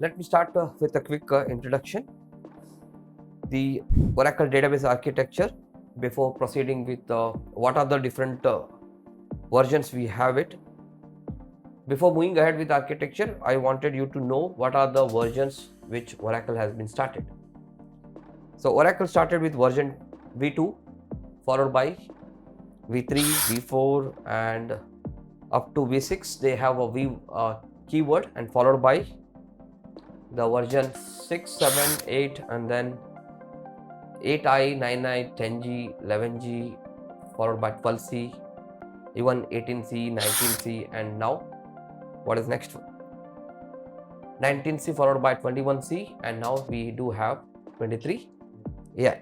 Let me start with a quick introduction. The Oracle database architecture before proceeding with what are the different versions we have it. Before moving ahead with architecture, I wanted you to know what are the versions which Oracle has been started. So Oracle started with version V2 followed by V3, V4 and up to V6 they have a V keyword and followed by the version 6, 7, 8 and then 8i, 9i, 10g, 11g followed by 12c, even 18c, 19c and now what is next? 19c followed by 21c and now we do have 23 AI.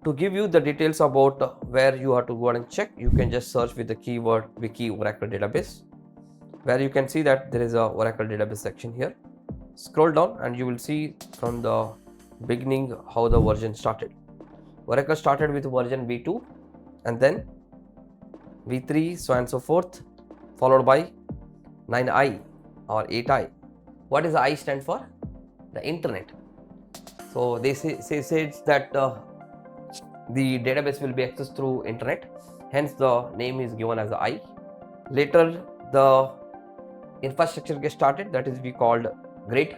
To give you the details about where you have to go and check, you can just search with the keyword wiki Oracle database, where you can see that there is a Oracle database section here. Scroll down and you will see from the beginning how the version started. Oracle started with version V2 and then V3, so on and so forth, followed by 9i or 8i. What does I stand for? The internet. So they say that the database will be accessed through internet, hence the name is given as I. Later the infrastructure gets started, that is we called grid.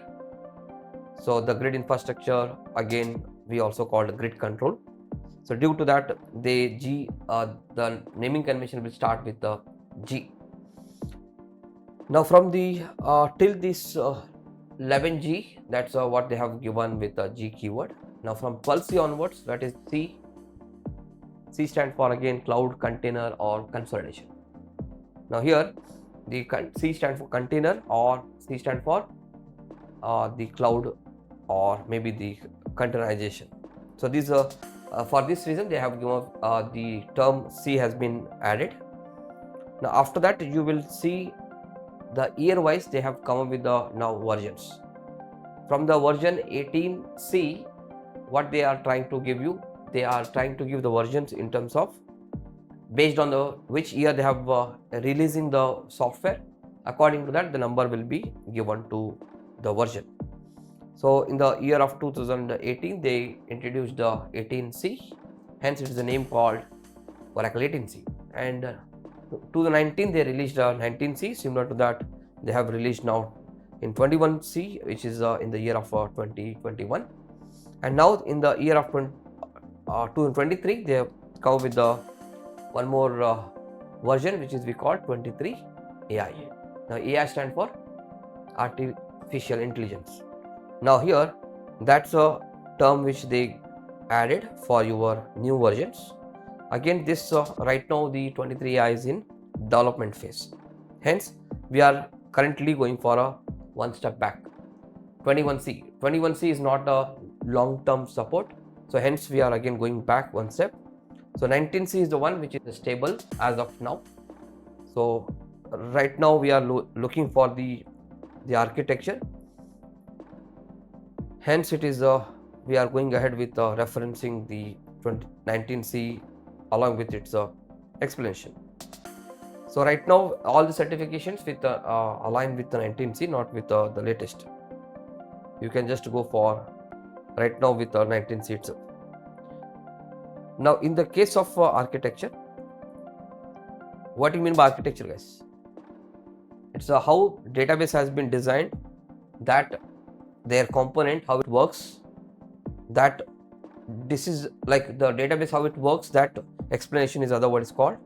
So the grid infrastructure again we also called grid control. So due to that the naming convention will start with the G. Now from the till this 11G, that's what they have given with the G keyword. Now from 12C onwards, that is C. C stands for again cloud, container or consolidation. Now here the C stands for container or C stands for the cloud or maybe the containerization. So these for this reason they have given the term C has been added. Now after that you will see the year wise they have come up with the now versions. From the version 18C, what they are trying to give you, they are trying to give the versions in terms of based on the which year they have releasing the software. According to that the number will be given to the version. So in the year of 2018 they introduced the 18C, hence it is a name called Oracle 18C, and 2019 they released 19C. Similar to that they have released now in 21C, which is in the year of 2021, and now in the year of 2023 they have come with the one more version which is we call 23 AI. Now AI stands for artificial intelligence. Now here that's a term which they added for your new versions. Again this right now the 23AI is in development phase, hence we are currently going for a one step back. 21C is not a long term support, so hence we are again going back one step. So 19C is the one which is stable as of now. So right now we are looking for the architecture, hence it is we are going ahead with referencing the 19C along with its explanation. So right now all the certifications with align with the 19C, not with the latest. You can just go for right now with the 19C itself. Now in the case of architecture, what do you mean by architecture, guys? It's how database has been designed, that their component, how it works, that this is like the database how it works, that explanation is otherwise called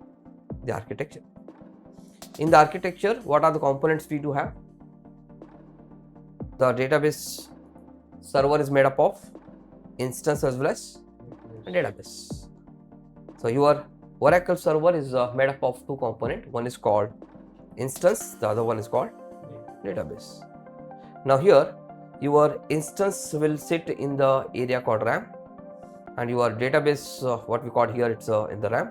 the architecture. In the architecture, what are the components we do have? The database server is made up of instance as well as a database. So your Oracle server is made up of two components. One is called instance, the other one is called database. Now here your instance will sit in the area called RAM, and your database what we call here it's in the RAM,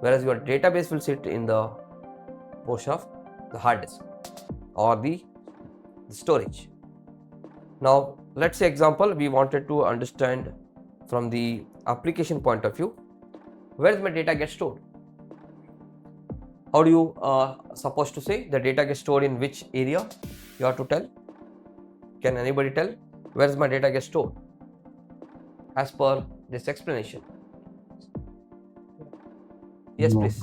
whereas your database will sit in the portion of the hard disk or the storage. Now let's say example, we wanted to understand from the application point of view, where is my data get stored? How do you supposed to say the data gets stored in which area? You have to tell Can anybody tell where does my data get stored as per this explanation? Yes, No. please.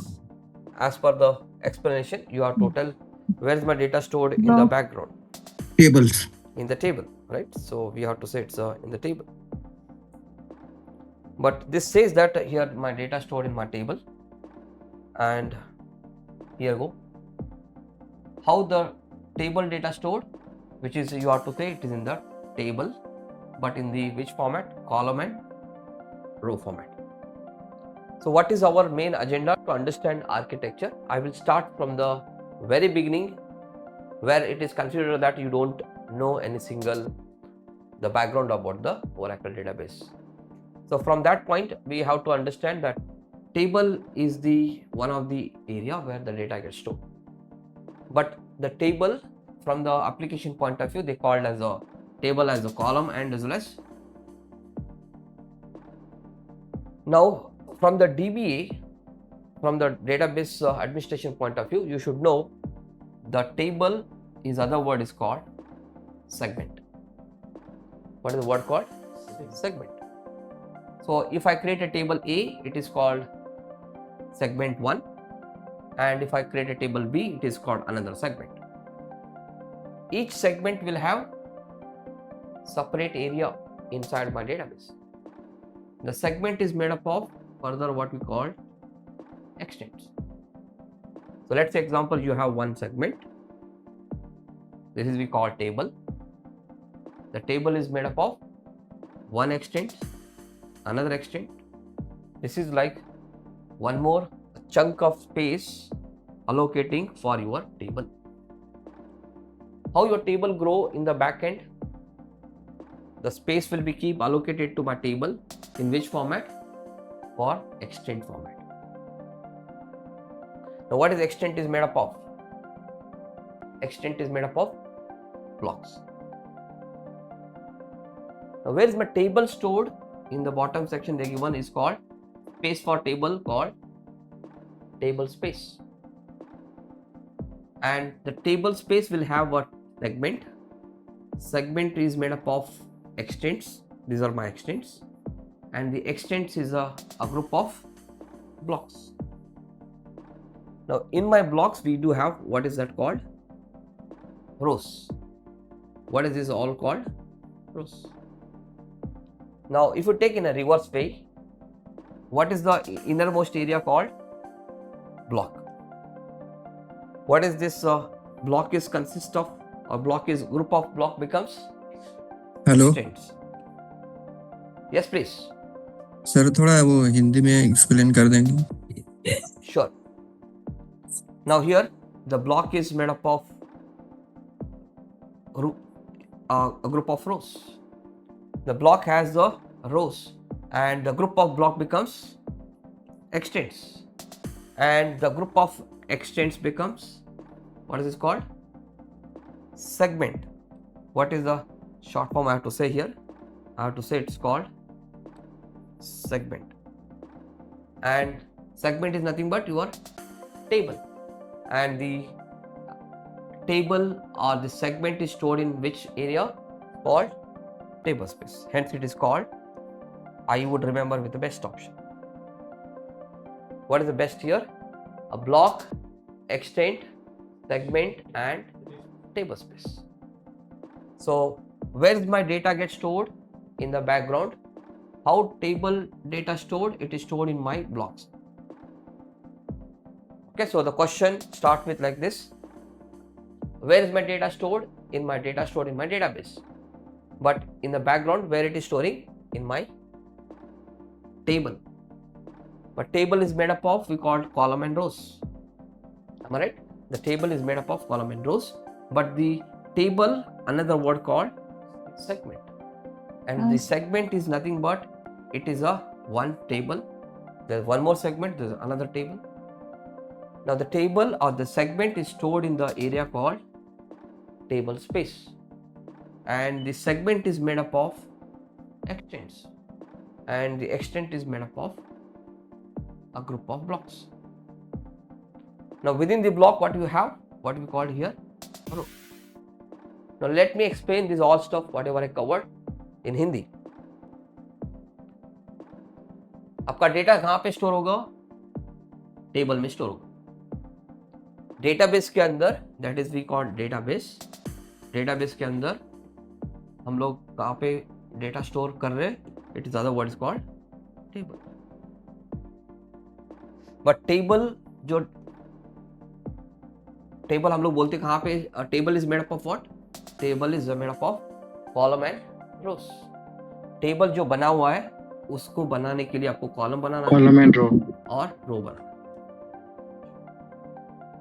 As per the explanation, you are to tell where is my data stored in the No. background, Tables. in the table, right? So we have to say it's in the table. But this says that here my data stored in my table, and here go. How the table data stored, which is you have to say it is in the table, but in the which format? Column and row format. So what is our main agenda to understand architecture? I will start from the very beginning, where it is considered that you don't know any single the background about the Oracle database. So from that point, we have to understand that table is the one of the area where the data gets stored. But the table from the application point of view, they called as a table as a column and as well as. Now from the DBA, from the database administration point of view, you should know the table is other word is called segment. What is the word called? Segment. So if I create a table A, it is called segment 1, and if I create a table B, it is called another segment. Each segment will have separate area inside my database. The segment is made up of further what we call extents. So let's say example, you have one segment. This is we call table. The table is made up of one extent, another extent. This is like one more chunk of space allocating for your table. How your table grow in the back end? The space will be keep allocated to my table in which format? For extent format. Now what is extent is made up of? Extent is made up of blocks. Now where is my table stored? In the bottom section they given is called space for table, called table space. And the table space will have a segment. Segment is made up of extents. These are my extents. And the extents is a group of blocks. Now in my blocks we do have, what is that called? Rows. What is this all called? Rows. Now if you take in a reverse way, what is the innermost area called? Block. What is this block is consist of? A block is group of block becomes hello extents. Yes please. Sir, थोड़ा वो हिंदी में explain कर देंगे? Sure. Now here the block is made up of a group of rows. The block has the rows and the group of block becomes extents, and the group of extents becomes, what is this called? Segment. What is the short form I have to say here? I have to say it's called segment. And segment is nothing but your table, and the table or the segment is stored in which area? Called table space. Hence it is called, I would remember with the best option. What is the best here? A block, extent, segment and table space. So where is my data get stored? In the background. How table data stored? It is stored in my blocks. Okay, so the question start with like this. Where is my data stored? In my data stored in my database. But in the background, where it is storing? In my table. But table is made up of, we call column and rows. Am I right? The table is made up of column and rows, but the table, another word called segment. And the segment is nothing but, it is a one table. There's one more segment, there's another table. Now the table or the segment is stored in the area called table space. And the segment is made up of extents. And the extent is made up of a group of blocks. Now within the block, what you have? What we call here? Row. Now let me explain this all stuff whatever I covered in Hindi. आपका data कहाँ पे store होगा? Table में store होगा। Database के अंदर, that is we call database. Database के अंदर हम लोग कहाँ पे डेटा स्टोर कर रहे हैं? It is other word is called table. But table हम लोग बोलते कहाँ पे? Table is made up of what? Table is made up of column and rows. Table जो बना हुआ है उसको बनाने के लिए आपको कॉलम बनाना है, कॉलम एंड रो और रो बनाना।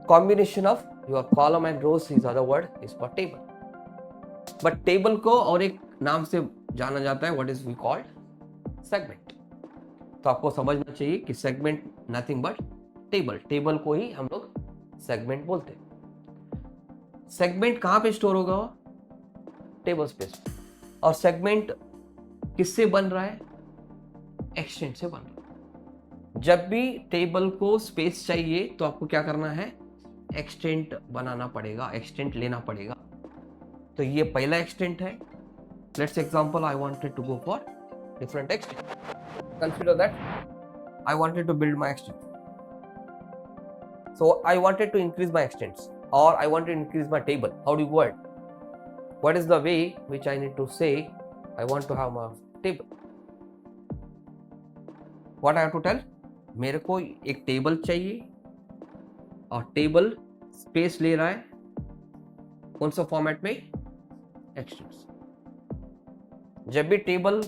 Combination of your column and rows is other word is for table. But table को और एक नाम से जाना जाता है, what is we called segment. तो आपको समझना चाहिए कि segment nothing but table. Table को ही हम लोग सेगमेंट बोलते हैं। सेगमेंट कहाँ पे स्टोर होगा? Table space. और सेगमेंट किससे बन रहा है? एक्सटेंड से बन रहा है। जब भी टेबल को स्पेस चाहिए तो आपको क्या करना है? एक्सटेंट बनाना पड़ेगा, एक्सटेंट लेना पड़ेगा। तो ये पहला एक्सटेंट है। Let's example, I wanted to go for different extent. Consider that I wanted to build my extent, so I wanted to increase my extents, or I wanted to increase my table. How do you go ahead? What is the way which I need to say I want to have my table? What I have to tell? मेरे को एक table चाहिए और table space ले रहा है कौन सा फॉर्मेट में? एक्सटेंट्स। जब भी टेबल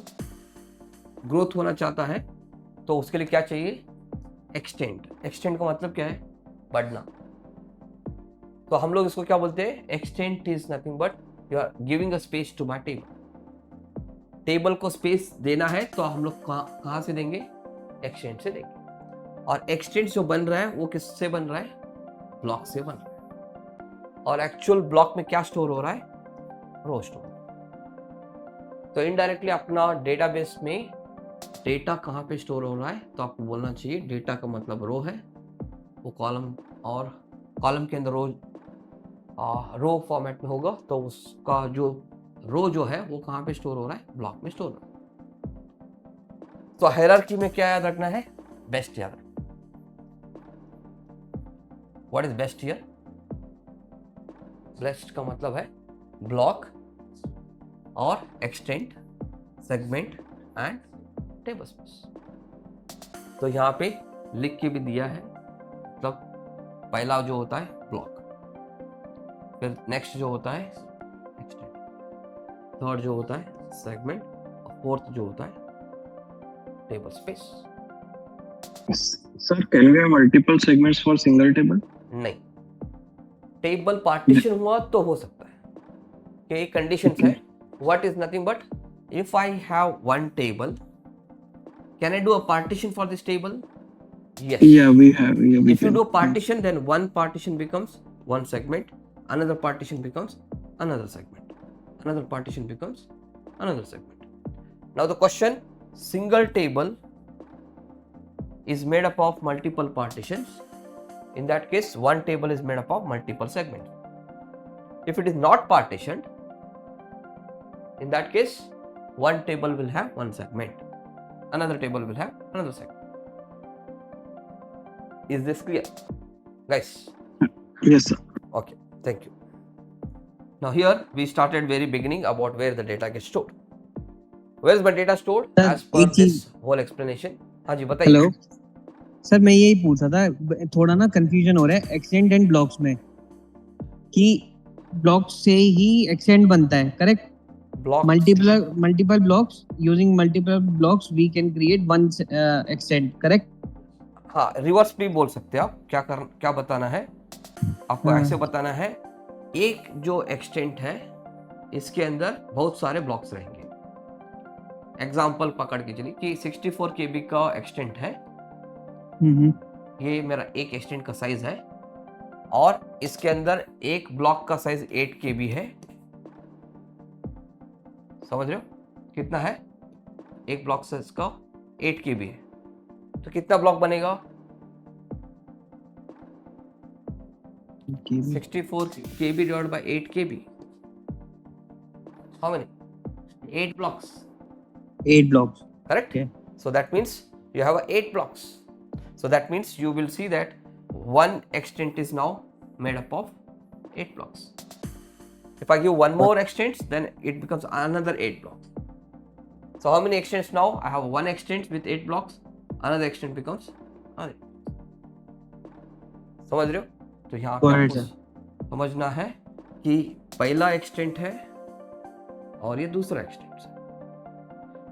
ग्रोथ होना चाहता है तो उसके लिए क्या चाहिए? एक्सटेंट। एक्सटेंट का मतलब क्या है? बढ़ना। तो हम लोग इसको क्या बोलते हैं? Extent is nothing but you are giving a space to my table. Table को स्पेस देना है तो हम लोग कहाँ से देंगे? एक्सटेंट से देंगे। और एक्सटेंट जो बन रहा है वो किससे बन रहा है? ब्लॉक से बन रहा है। और एक्चुअल ब्लॉक में क्या स्टोर हो रहा है? रो स्टोर। तो इनडायरेक्टली अपना डेटाबेस में डेटा कहाँ पे स्टोर हो रहा है? तो आपको बोलना चाहिए डेटा का मतलब रो है, वो कॉलम, और कॉलम के अंदर रो फॉर्मेट में होगा। तो उसका जो रो जो है वो कहाँ पे स्टोर हो रहा है? ब्लॉक में स्टोर हो रहा है। तो हायरार्की में क्या याद रखना है? बेस्ट याद रखना। What is best here? Best का मतलब है ब्लॉक और extent, segment and table space. तो यहाँ पे लिख के भी दिया है, मतलब पहला जो होता है ब्लॉक, फिर नेक्स्ट जो होता है एक्सटेंट, थर्ड जो होता है सेगमेंट, और फोर्थ जो होता है table space. Sir, can we have multiple segments for single table? नहीं, टेबल पार्टीशन हुआ तो हो सकता है कि एक कंडीशंस है। What is nothing but if I have one table, can I do a partition for this table? Yes. Yeah, we have. Yeah, we If you can. do partition, then one partition becomes one segment, another partition becomes another segment, another partition becomes another segment. Now the question, single table is made up of multiple partitions. In that case, one table is made up of multiple segments. If it is not partitioned, in that case, one table will have one segment, another table will have another segment. Is this clear, guys? Yes, sir. Okay, thank you. Now here we started very beginning about where the data gets stored. Where is my data stored? Sir, As per एक चीज- this whole explanation. हाँ जी बताइए। Hello sir, मैं यही पूछ रहा था, थोड़ा ना कंफ्यूजन हो रहा है एक्सटेंट एंड ब्लॉक्स में, कि ब्लॉक्स से ही एक्सटेंट बनता है, correct? Block multiple blocks, using multiple blocks we can create one extent, correct? हाँ, रिवर्स भी बोल सकते हैं आप। क्या बताना है आपको? हाँ। ऐसे बताना है, एक जो एक्सटेंट है इसके अंदर बहुत सारे ब्लॉक्स रहेंगे। एग्जांपल पकड़ के चलिए कि 64 KB का एक्सटेंट है, ये मेरा एक एक्सटेंट का साइज है, और इसके अंदर एक ब्लॉक का साइज 8 KB है। समझ रहे हो कितना है? एक ब्लॉक साइज का 8 KB है, तो कितना ब्लॉक बनेगा? 64 KB divide by 8 KB, how many? 8 blocks. 8 blocks. Correct? Okay. So that means you have 8 blocks. So that means you will see that one extent is now made up of 8 blocks. If I give one more extent, then it becomes another 8 blocks. So how many extents now? I have one extent with 8 blocks. Another extent becomes another. समझ रहे हो? तो यहाँ पे आपको समझना है कि पहला एक्सटेंट है और ये दूसरा एक्सटेंट है.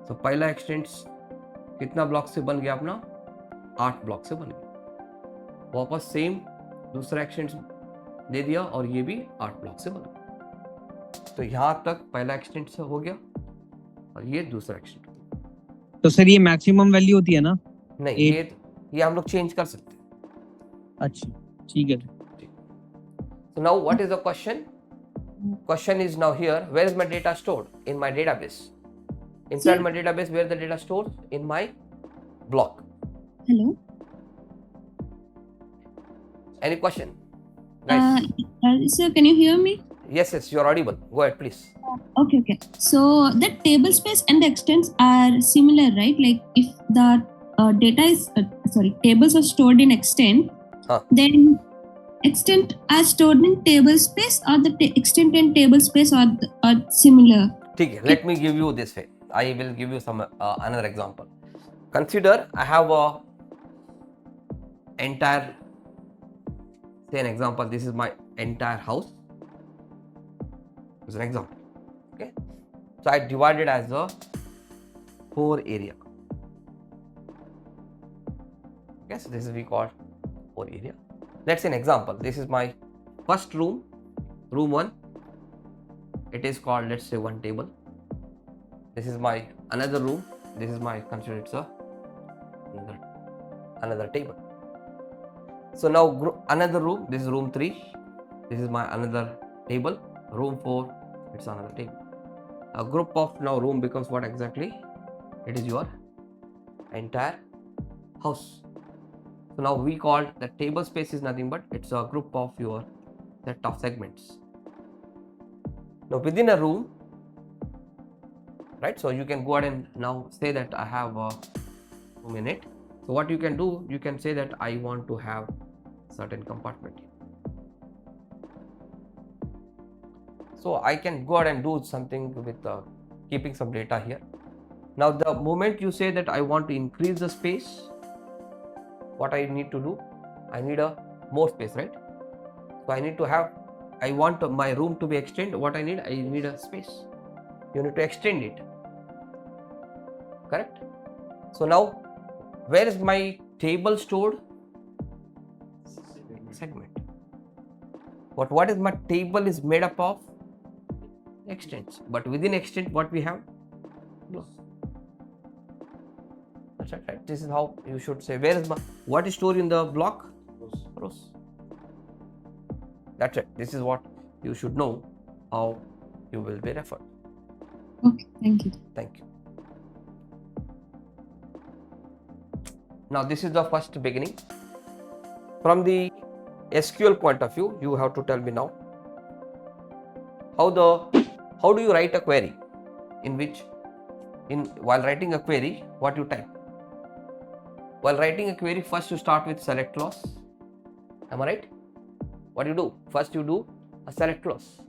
तो पहला एक्सटेंट कितना ब्लॉक से बन गया अपना? 8 ब्लॉक से बन गया. वापस सेम दूसरा एक्सटेंट दे दिया और ये भी 8 ब्लॉक से बन गया. तो यहाँ तक पहला एक्सटेंट से हो गया और ये दूसरा एक्सटेंट. तो सर ये मैक्सिमम वैल्यू होती है ना? नहीं, ये हम लोग चेंज कर सकते हैं. अच्छा, ठीक है. So now what is the question? Question is now here, where is my data stored? In my database. Inside my database, where the data stored? In my block. Hello. Any question? Guys? Sir, can you hear me? Yes, you're audible. Go ahead, please. Okay. So the table space and the extents are similar, right? Like if the data is tables are stored in extent, then extent are stored in table space, or the extent and table space are similar. ठीक है. Let me give you this way. I will give you some another example. Consider I have a entire, say an example, this is my entire house. As an example. Okay. So I divided as a 4 area. Okay, so this is we call 4 area. Let's say an example. This is my first room, room 1. It is called, let's say, 1 table. This is my another room. This is my, consider it's a another table. So now another room. This is room 3. This is my another table. Room 4. It's another table. A group of now room becomes what exactly? It is your entire house. So now we call the table space is nothing but it's a group of your set of segments. Now within a room, right? So you can go ahead and now say that I have a room in it. So what you can do, you can say that I want to have certain compartment here. So I can go ahead and do something with keeping some data here. Now the moment you say that I want to increase the space, what I need to do, I need a more space, right? So I need to have, I want my room to be extended. What I need a space. You need to extend it. Correct? So now, where is my table stored? Segment. But what is my table is made up of? Extents. But within extent, what we have? Blocks. That's right. This is how you should say. Where is my, what is stored in the block? Rows. That's it. This is what you should know how you will be referred. Okay, thank you. Thank you. Now this is the first beginning. From the SQL point of view, you have to tell me now how do you write a query, in which while writing a query, what you type? While writing a query, first you start with select clause. Am I right? What do you do? First you do a select clause,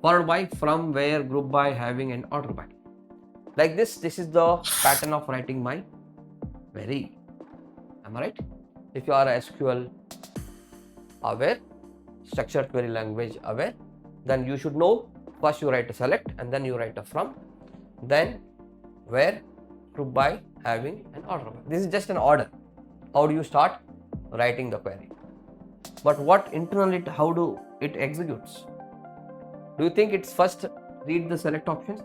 followed by from, where, group by, having, and order by. Like this is the pattern of writing my query. Am I right? If you are a SQL aware, structured query language aware, then you should know first you write a select and then you write a from, then where, group by, having, and order by. This is just an order. How do you start writing the query? But what internally, how do it executes? Do you think it's first read the select options?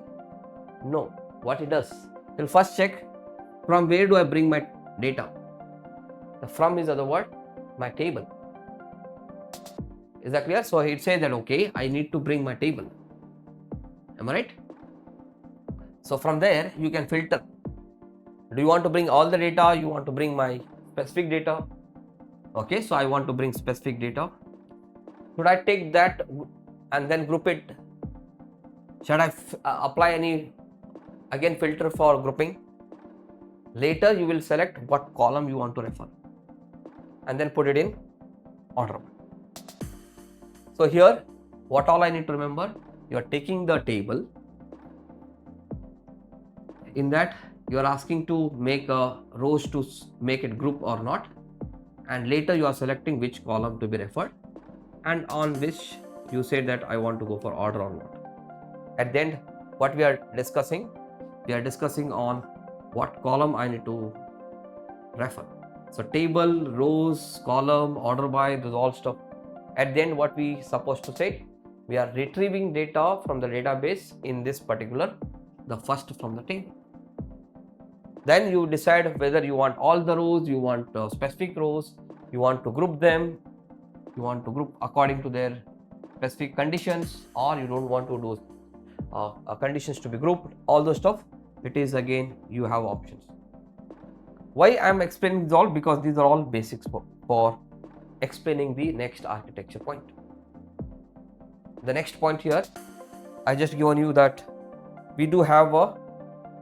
No. What it does, it will first check from where do I bring my data. The from is other word, my table. Is that clear? So it says that okay, I need to bring my table. Am I right? So from there you can filter. Do you want to bring all the data? You want to bring my specific data? Okay, so I want to bring specific data. Should I take that and then group it Should I apply any again filter for grouping? Later you will select what column you want to refer and then put it in order. So here what all I need to remember, you are taking the table, in that you are asking to make a rows to make it group or not, and later you are selecting which column to be referred, and on which you say that I want to go for order or not. At the end what we are discussing on what column I need to refer. So table, rows, column, order by, those all stuff. At the end what we supposed to say, we are retrieving data from the database in this particular, the first from the table. Then you decide whether you want all the rows, you want specific rows, you want to group them, you want to group according to their specific conditions, or you don't want to do conditions to be grouped, all those stuff. It is again you have options. Why I am explaining this all? Because these are all basics for explaining the next architecture point. The next point here, I just given you that we do have a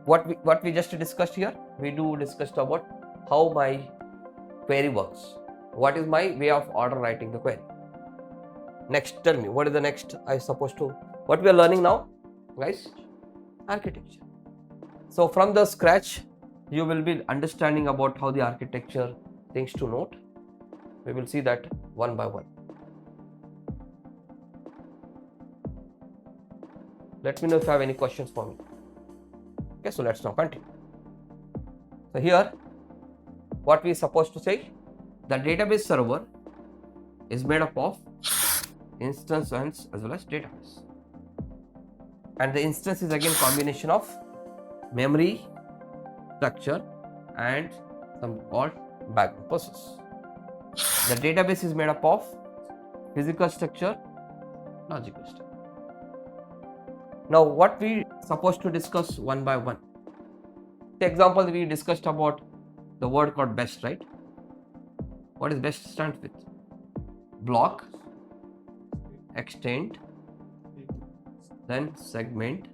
what we just discussed here. We do discussed about how my query works. What is my way of order writing the query? Next, tell me what is the next I supposed to, what we are learning now, guys? Architecture. So from the scratch you will be understanding about how the architecture things to note. We will see that one by one. Let me know if you have any questions for me. Okay, so let's now continue. So here what we are supposed to say, the database server is made up of instance as well as database, and the instance is again combination of memory, structure, and some called background process. The database is made up of physical structure, logical structure. Now what we supposed to discuss one by one. The example we discussed about the word called best, right? What is best stands with? Block, extend, then segment,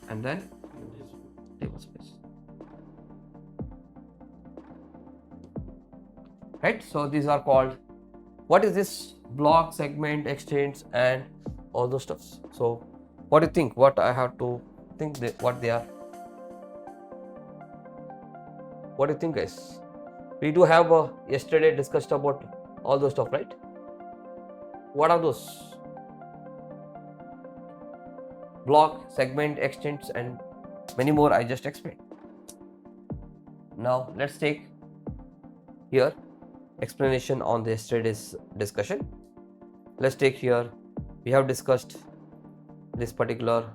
and then table space. Right? So these are called, what is this? Block, segment, extends, and all those stuffs. So what do you think? What I have to think what they are? What do you think, guys? We do have yesterday discussed about all those stuff, right? What are those? Block, segment, extends, and many more I just explained. Now let's take here explanation on the yesterday's discussion. Let's take here, we have discussed this particular,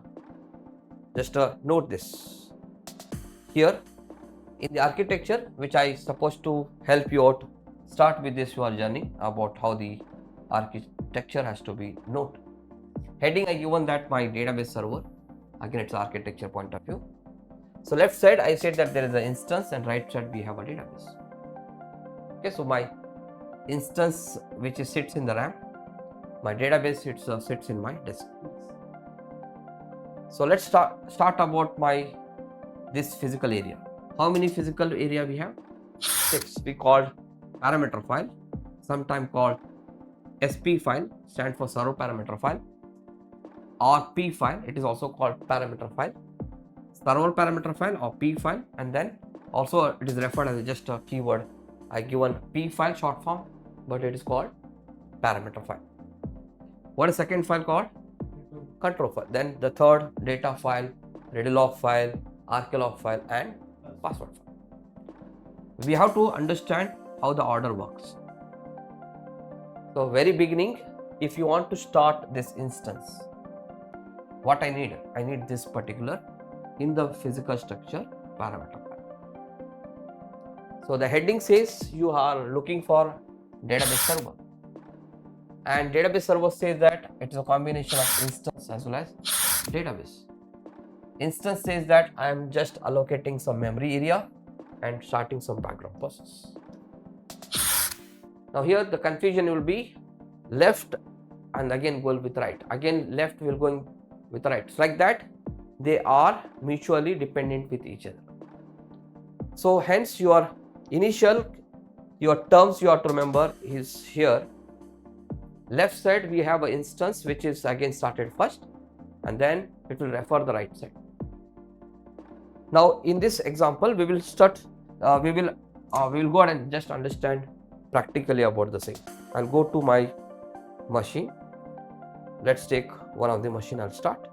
just note this here in the architecture, which I supposed to help you out start with this your journey about how the architecture has to be noted. Heading I given that my database server, again it's architecture point of view. So left side I said that there is an instance, and right side we have a database. Okay, so my instance which sits in the RAM, my database sits in my disk. So let's start about my this physical area. How many physical area we have? 6. We called parameter file, sometime called SP file, stand for server parameter file, or P file, it is also called parameter file, server parameter file or P file, and then also it is referred as just a keyword. I given P file short form, but it is called parameter file. What is second file called? Control file. Then the third, data file, ready log file, 𝐼𝐸log file, and password file. We have to understand how the order works. So very beginning, if you want to start this instance, what I need this particular in the physical structure parameter file. So the heading says you are looking for database server, and database server says that it is a combination of instance as well as database. Instance says that I am just allocating some memory area and starting some background process. Now here the confusion will be left and again go with right, again left will going with right. It's like that they are mutually dependent with each other. So hence your initial, your terms you have to remember is here. Left side we have an instance which is again started first, and then it will refer the right side. Now in this example we will start, we will go ahead and just understand practically about the same. I'll go to my machine. Let's take one of the machine. I'll start.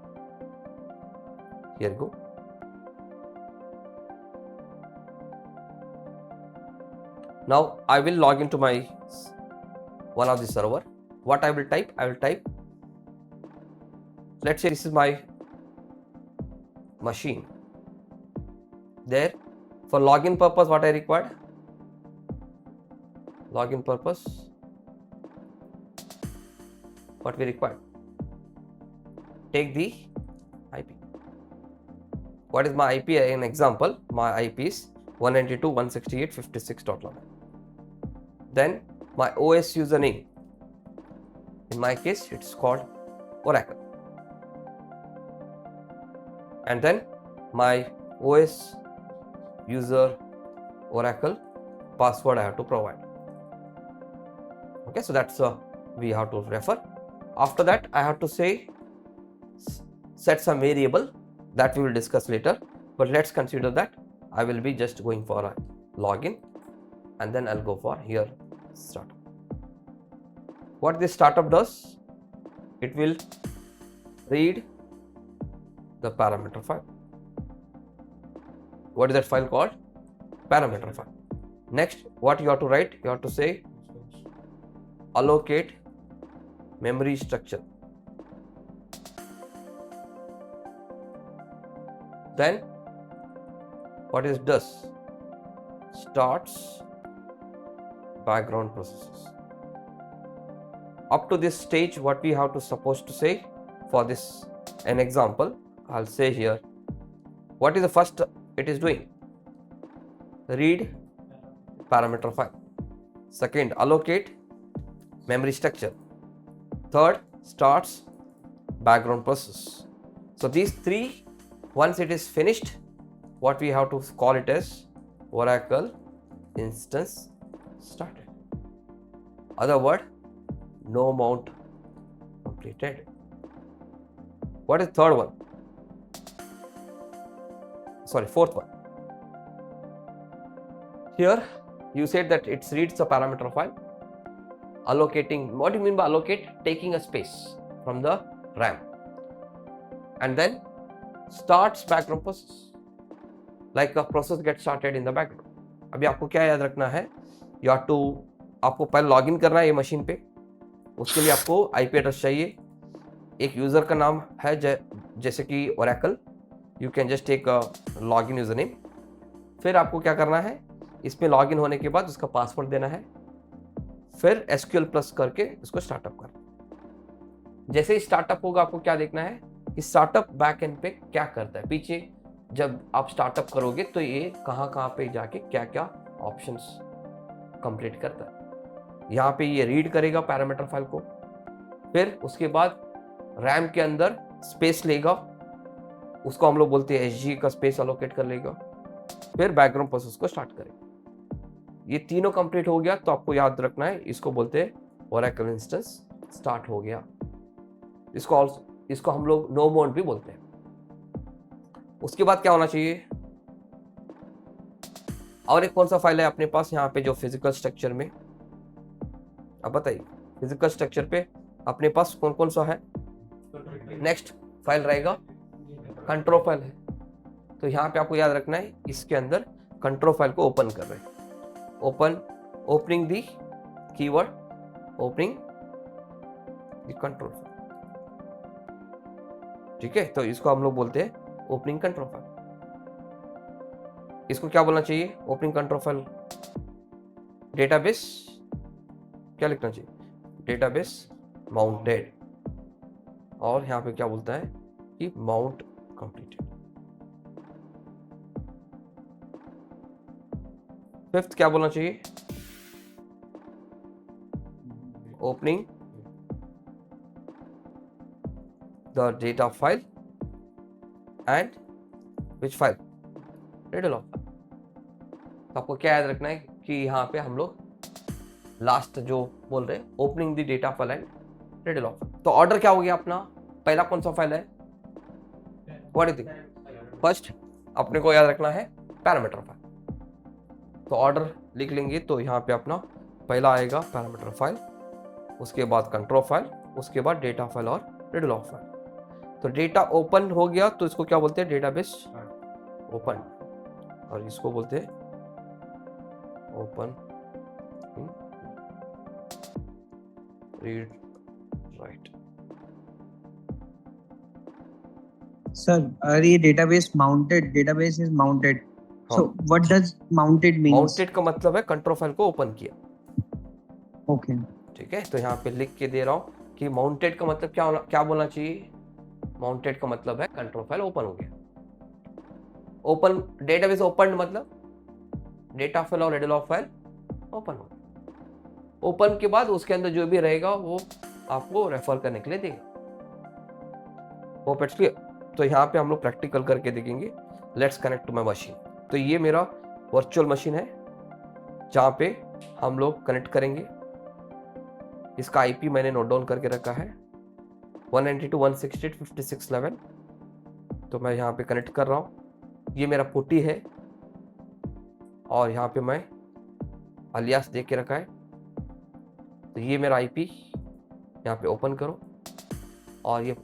Here go. Now I will log into my one of the server. What I will type? I will type, let's say this is my machine. There, for login purpose, what I required? Login purpose, what we require? Take the IP. What is my IP? An example, my IP is 192.168.56.11. Then my OS username, in my case it's called Oracle, and then my OS user Oracle password I have to provide. Okay, so that's we have to refer. After that I have to say set some variable that we will discuss later, but let's consider that I will be just going for a login, and then I'll go for here startup. What this startup does, it will read the parameter file. What is that file called? Parameter file. Next, what you have to write? You have to say allocate memory structure. Then what it does? Starts background processes. Up to this stage, what we have to supposed to say for this an example, I'll say here, what is the first it is doing? Read parameter file. Second, allocate memory structure. Third, starts background process. So these three, once it is finished, what we have to call it as Oracle instance started. Other word, no mount completed. What is third one? Sorry, fourth one. Here you said that it reads the parameter file, allocating. What do you mean by allocate? Taking a space from the RAM, and then starts background process. Like a process gets started in the background. अभी आपको क्या याद रखना है? You have to, आपको पहले login करना है ये मशीन पे. उसके लिए आपको IP एड्रेस चाहिए. एक यूज़र का नाम है जैसे कि Oracle. You can just take a login username. फिर आपको क्या करना है? इसमें लॉगिन होने के बाद उसका पासवर्ड देना है. फिर SQL प्लस करके इसको स्टार्टअप करना. जैसे ही स्टार्टअप होगा आपको क्या देखना है कि स्टार्टअप बैक एंड पे क्या करता है. पीछे जब आप स्टार्टअप करोगे तो ये कहाँ पे जाके क्या क्या ऑप्शंस कंप्लीट करता है. यहाँ पे ये रीड करेगा पैरामीटर फाइल को, फिर उसके बाद रैम के अंदर स्पेस लेगा, उसको हम लोग बोलते हैं SG का स्पेस अलोकेट कर लेगा, फिर बैकग्राउंड प्रोसेस को स्टार्ट करेगा. ये तीनों कंप्लीट हो गया तो आपको याद रखना है, इसको बोलते हैं ओरेकल इंस्टेंस स्टार्ट हो गया. इसको हम लोग नो मोड भी बोलते हैं. उसके बाद क्या होना चाहिए? और एक कौन सा फाइल है अपने पास यहाँ पे जो फिजिकल स्ट्रक्चर में, अब बताइए फिजिकल स्ट्रक्चर पे अपने पास कौन कौन सा है? नेक्स्ट फाइल रहेगा कंट्रोल फाइल है. तो यहाँ पे आपको याद रखना है इसके अंदर कंट्रोल फाइल को ओपन कर रहे हैं. Opening the keyword opening the control file. ठीक है, तो इसको हम लोग बोलते हैं ओपनिंग कंट्रोल फाइल. इसको क्या बोलना चाहिए? ओपनिंग कंट्रोल फाइल डेटाबेस क्या लिखना चाहिए? Database mounted. और यहाँ पे क्या बोलता है कि माउंट कंप्लीटेड. फिफ्थ क्या बोलना चाहिए? Opening the data file and which file? read log file. तो आपको क्या याद रखना है कि यहाँ पे हम लोग लास्ट जो बोल रहे हैं opening the data file and read log file. तो ऑर्डर क्या हो गया अपना? पहला कौन सा फाइल है? What do you think? First अपने को याद रखना है पैरामीटर फाइल. तो ऑर्डर लिख लेंगे तो यहाँ पे अपना पहला आएगा पैरामीटर फाइल, उसके बाद कंट्रोल फाइल, उसके बाद डेटा फाइल और read log फाइल. तो डेटा ओपन हो गया तो इसको क्या बोलते हैं? Database open. और इसको बोलते हैं ओपन रीड राइट. सर ये database is mounted. So what does mounted means? Mounted का मतलब है कंट्रोल फाइल को ओपन किया. Okay. ठीक है, तो यहाँ पे लिख के दे रहा हूँ कि माउंटेड का मतलब क्या बोलना चाहिए? माउंटेड का मतलब है कंट्रोल फाइल ओपन हो गया. ओपन डेटाबेस ओपन मतलब डेटा फाइल और read log फाइल ओपन हो गया. ओपन के बाद उसके अंदर जो भी रहेगा वो आपको रेफर करने के लिए देगा. Hope it's clear. तो यहाँ पे हम लोग प्रैक्टिकल करके देखेंगे. Let's connect to my machine. तो ये मेरा वर्चुअल मशीन है जहाँ पे हम लोग कनेक्ट करेंगे. इसका आईपी मैंने नोट डाउन करके रखा है 192.168.56.11. तो मैं यहाँ पे कनेक्ट कर रहा हूँ. ये मेरा पुट्टी है और यहाँ पे मैं अलियास दे के रखा है. तो ये मेरा आईपी यहाँ पे ओपन करो और ये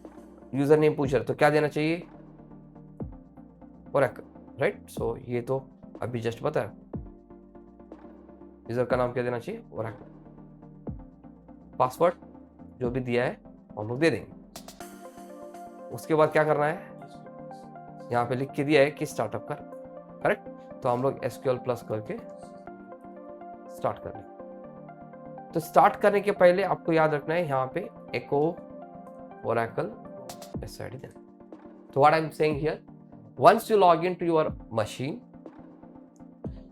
यूजर नेम पूछ रहा है तो क्या देना चाहिए? Oracle, right. सो ये तो अभी जस्ट बताया. यूजर का नाम क्या देना चाहिए? ओरेकल. पासवर्ड जो भी दिया है हम लोग दे देंगे. उसके बाद क्या करना है? यहाँ पे लिख के दिया है कि स्टार्टअप कर, करेक्ट. तो हम लोग SQL प्लस करके स्टार्ट कर लेंगे. तो स्टार्ट करने के पहले आपको याद रखना है यहाँ पे एको ओरेकल SID देना. तो what I am saying here, once you log into your machine,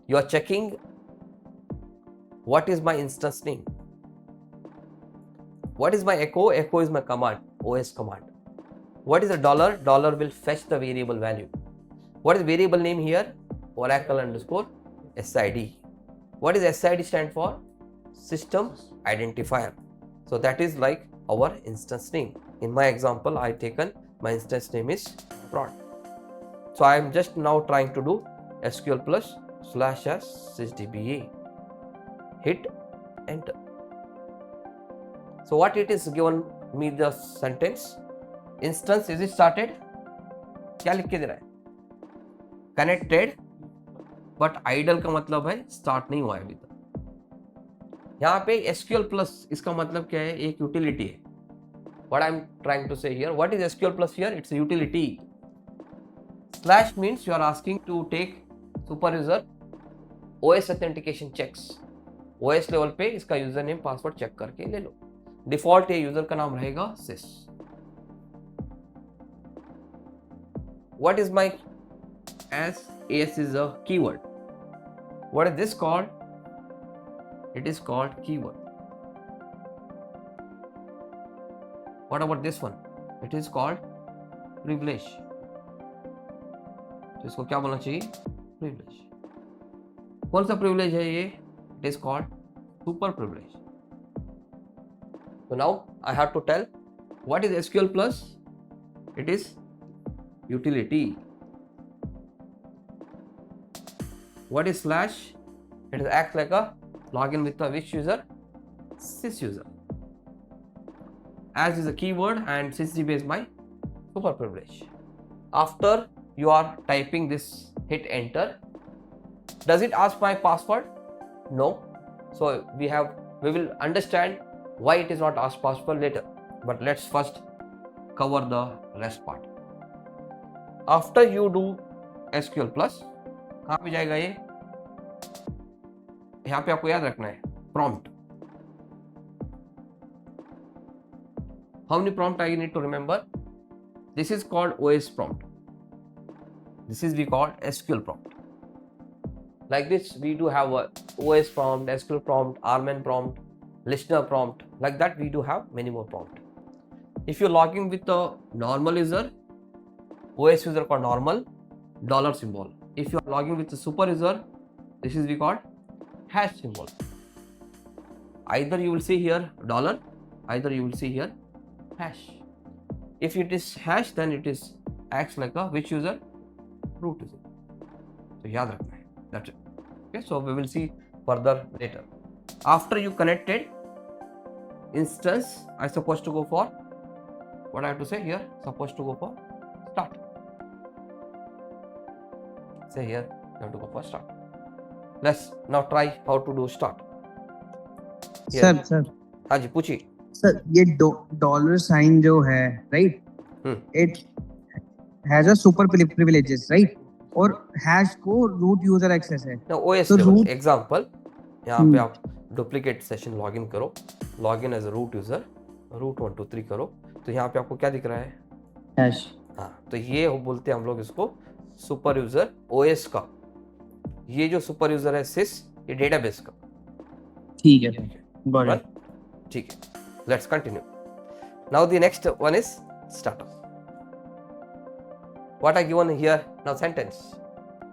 you are checking what is my instance name. What is my echo? Echo is my command, OS command. What is a dollar? Dollar will fetch the variable value. What is variable name here? Oracle underscore SID. What is SID stand for? System identifier. So that is like our instance name. In my example, I taken my instance name is prod. So I am just now trying to do SQL plus /sysdba. Hit enter. So what it is given me the sentence, instance is it started? क्या लिख के दे रहा है? Connected, but idle का मतलब है start नहीं हुआ है अभी तक. यहाँ पे SQL plus इसका मतलब क्या है? एक यूटिलिटी है. What I am trying to say here, what is SQL plus here? It's a utility. Slash means you are asking to take super user OS authentication checks. OS level पे इसका user name password check करके ले लो. Default ये user का नाम रहेगा sys. What is my as is a keyword. What is this called? It is called keyword. What about this one? It is called privilege. तो इसको क्या बोलना चाहिए? Privilege. कौन सा privilege है ये? It is called super privilege. So now I have to tell what is SQL plus? It is utility. What is slash? It is act like a login with a which user? Sys user. As is a keyword and sysdb is my super privilege. After you are typing this, hit enter. Does it ask my password? No. So we will understand why it is not asked password later. But let's first cover the rest part. After you do SQL plus, कहाँ पे जाएगा ये? यहाँ पे आपको याद रखना है prompt. How many prompt I need to remember? This is called OS prompt. This is we call SQL prompt. Like this, we do have a OS prompt, SQL prompt, 𝐅𝐚𝐜𝐞𝐞 prompt, listener prompt. Like that, we do have many more prompt. If you're logging with a normal user, OS user called normal, dollar symbol. If you are logging with a super user, this is we called hash symbol. Either you will see here dollar, either you will see here hash. If it is hash, then it is acts like a which user? Root user. So याद रखना है. That's it. Okay, so we will see further later. After you connected instance, I supposed to go for what I have to say here. Supposed to go for start. Say here you have to go for start. Let's now try how to do start. Sir हाँ जी पूछिए. Sir ये dollar sign जो है right, it has a super privileges right, और hash को root user access है. Now OS तो level root- example, यहाँ पे आप डुप्लीकेट सेशन लॉगिन करो, login as a root user, root 1 2 3 करो, तो यहाँ पे आपको क्या दिख रहा है? हैश. हाँ, तो ये बोलते हैं हम लोग इसको सुपर यूजर ओएस का. ये जो सुपर यूजर है सिस, ये डेटाबेस का. ठीक है सर, गॉट इट. ठीक है, let's continue. Now the next one is startup. What I given here now sentence.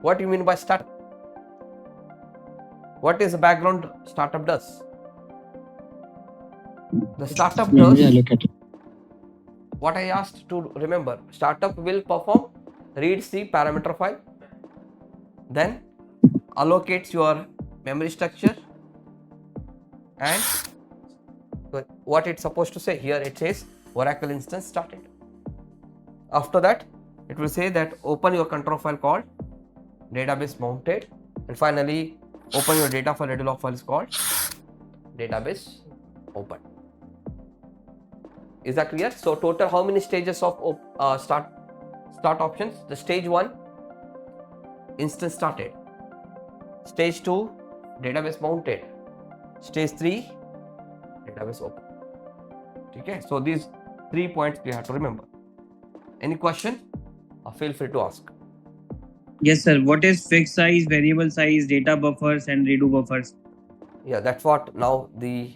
What do you mean by startup? What is the background startup does? The startup does what I asked to remember. Startup will perform, reads the parameter file, then allocates your memory structure, and what it's supposed to say here, it says Oracle instance started. After that it will say that open your control file called database mounted, and finally open your data file, data log file is called database open. Is that clear? So total how many stages of start options? The stage 1 instance started, stage 2 database mounted, stage 3 database open. Okay, so these 3 points we have to remember. Any question? Feel free to ask. Yes sir, what is fixed size, variable size, data buffers and redo buffers? Yeah, that's what now the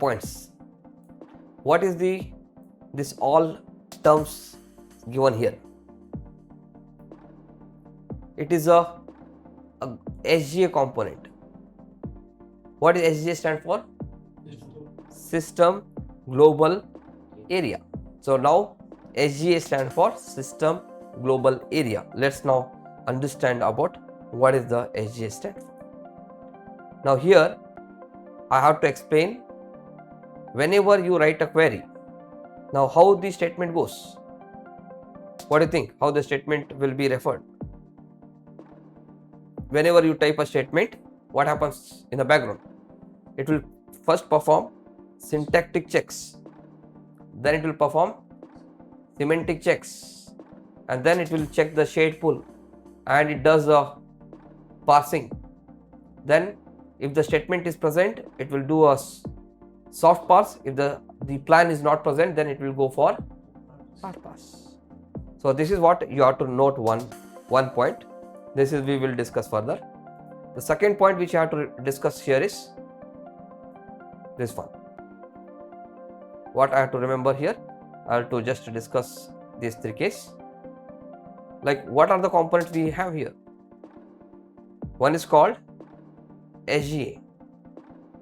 points. What is this all terms given here? It is a SGA component. What does SGA stand for? System Global Area. So now SGA stands for System Global Area. Let's now understand about what is the SGA stand for. Now here I have to explain whenever you write a query. Now how the statement goes? What do you think? How the statement will be referred? Whenever you type a statement, what happens in the background? It will first perform syntactic checks, then it will perform semantic checks, and then it will check the shade pool, and it does a parsing. Then if the statement is present, it will do a soft parse. If the plan is not present, then it will go for hard parse. So this is what you have to note one point. This is we will discuss further. The second point which I have to discuss here is this one. What I have to remember here, I have to just discuss these 3 cases. Like what are the components we have here? One is called SGA.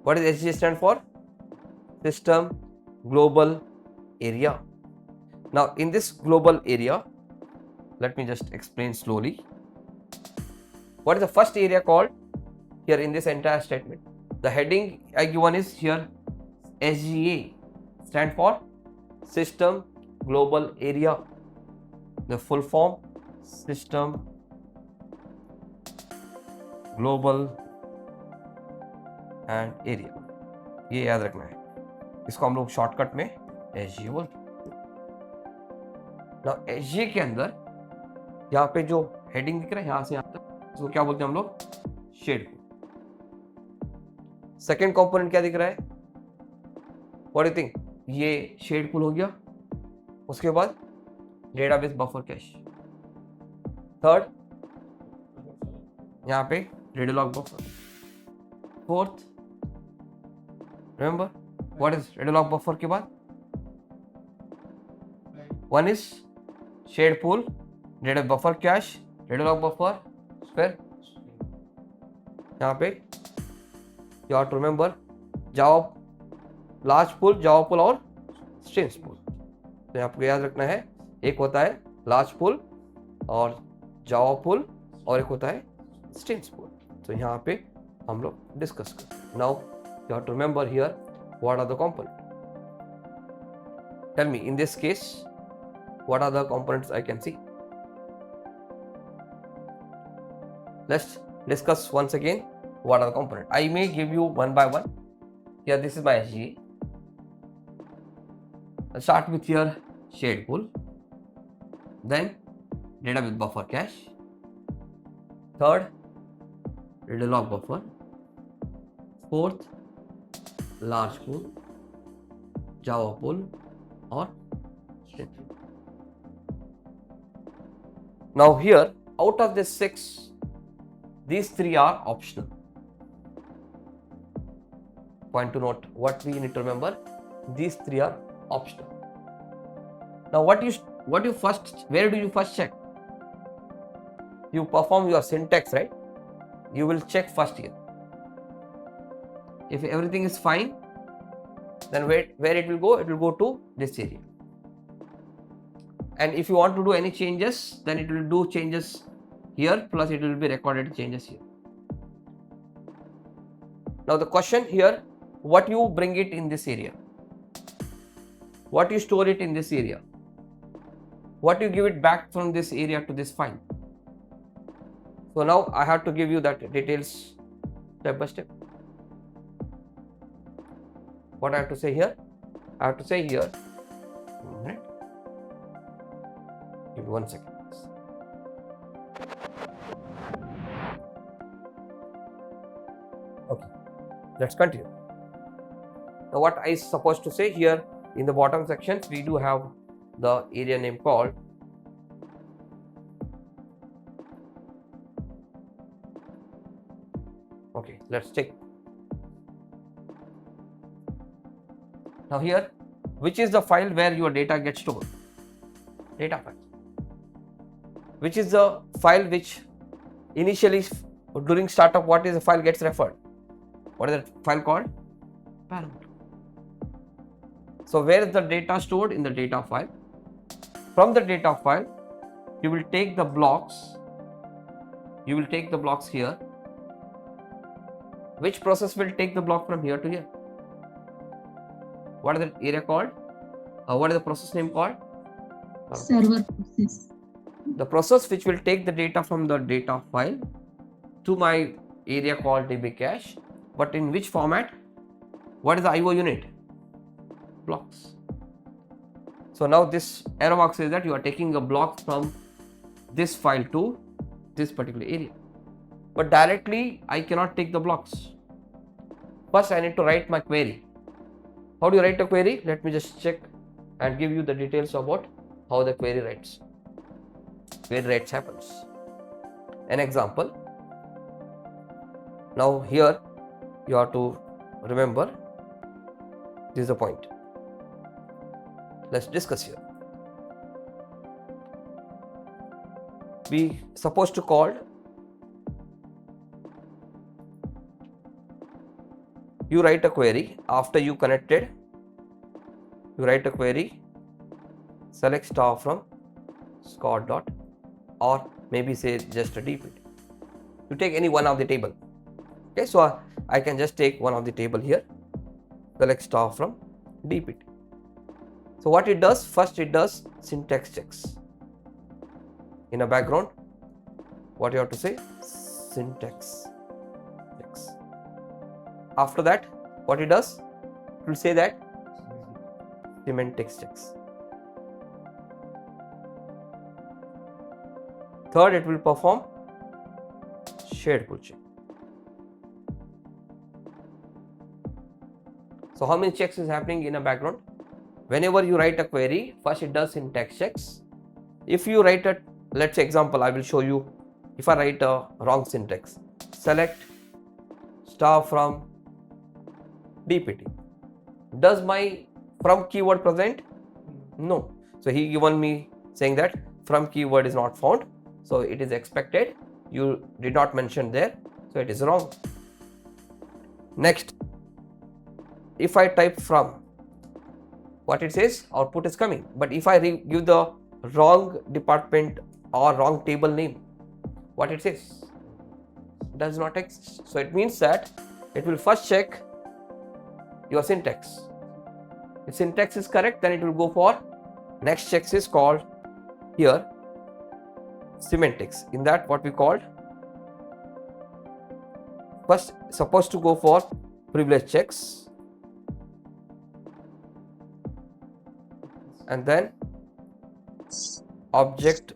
What does SGA stand for? System Global Area. Now in this global area, let me just explain slowly. What is the first area called here in this entire statement? The heading I given is here SGA, stand for System Global Area. The full form System Global and Area. ये याद रखना है, इसको हम लोग shortcut में SGA बोलते हैं. Now SGA के अंदर यहाँ पे जो हेडिंग दिख रहा है यहाँ से यहाँ तक, इसको क्या बोलते हैं हम लोग? शेड. सेकेंड कंपोनेंट क्या दिख रहा है? What do think? ये शेड पुल हो गया. उसके बाद डेटाबेस बफर कैश. थर्ड यहाँ पे redo log buffer. Fourth remember what is redo log buffer के बाद? One is shared pool, data buffer cache, data log buffer, फिर यहाँ पे you have to remember Java large pool, Java pool और streams pool. तो आपको याद रखना है, एक होता है large pool और Java pool और एक होता है streams pool. तो यहाँ पे हम लोग डिस्कस करते हैं. Now you have to remember here what are the components. Tell me in this case what are the components I can see. Let's discuss once again what are the components. I may give you one by one. Here this is my SGA. I'll start with your shared pool, then data with buffer cache, third data log buffer, fourth large pool, Java pool or stream. Now here out of this 6, these 3 are optional. Point to note, what we need to remember, these 3 are optional. Now where do you first check? You perform your syntax, right? You will check first here. If everything is fine, then where it will go? It will go to this area. And if you want to do any changes, then it will do changes here, plus it will be recorded changes here. Now the question here, what you bring it in this area? What you store it in this area? What you give it back from this area to this file? So now I have to give you that details step by step. What I have to say here? I have to say here, right? Give me 1 second. Okay, let's continue. Now what I supposed to say here in the bottom section, we do have the area name called okay, let's check. Now here, which is the file where your data gets stored? Data file. Which is the file which initially during startup, what is the file gets referred? What is that file called? Parameter. So where is the data stored? In the data file. From the data file, you will take the blocks. You will take the blocks here. Which process will take the block from here to here? What is the area called? What is the process name called? Server process. The process which will take the data from the data file to my area called DB cache, but in which format? What is the IO unit? Blocks. So now this arrow mark says that you are taking a block from this file to this particular area, but directly I cannot take the blocks. First I need to write my query. How do you write a query? Let me just check and give you the details about how the query writes. Query writes happens. An example. Now here you have to remember, this is the point. Let's discuss here. We supposed to call you write a query after you connected. You write a query, select star from Scott dot, or maybe say just a DPT. You take any one of the table. Okay, so I can just take one of the table here, select star from DPT. So what it does, first it does syntax checks. In a background, what you have to say? Syntax checks. After that, what it does? It will say that semantics checks. Third, it will perform shared pool check. So how many checks is happening in a background? Whenever you write a query, first it does syntax checks. If you write a, let's say example, I will show you. If I write a wrong syntax, select star from DPT. Does my from keyword present? No. So he given me saying that from keyword is not found. So it is expected. You did not mention there. So it is wrong. Next, if I type from, what it says, output is coming. But if I give the wrong department or wrong table name, what it says? Does not exist. So it means that it will first check your syntax. If syntax is correct, then it will go for next checks is called here semantics. In that, what we called first supposed to go for privilege checks, and then object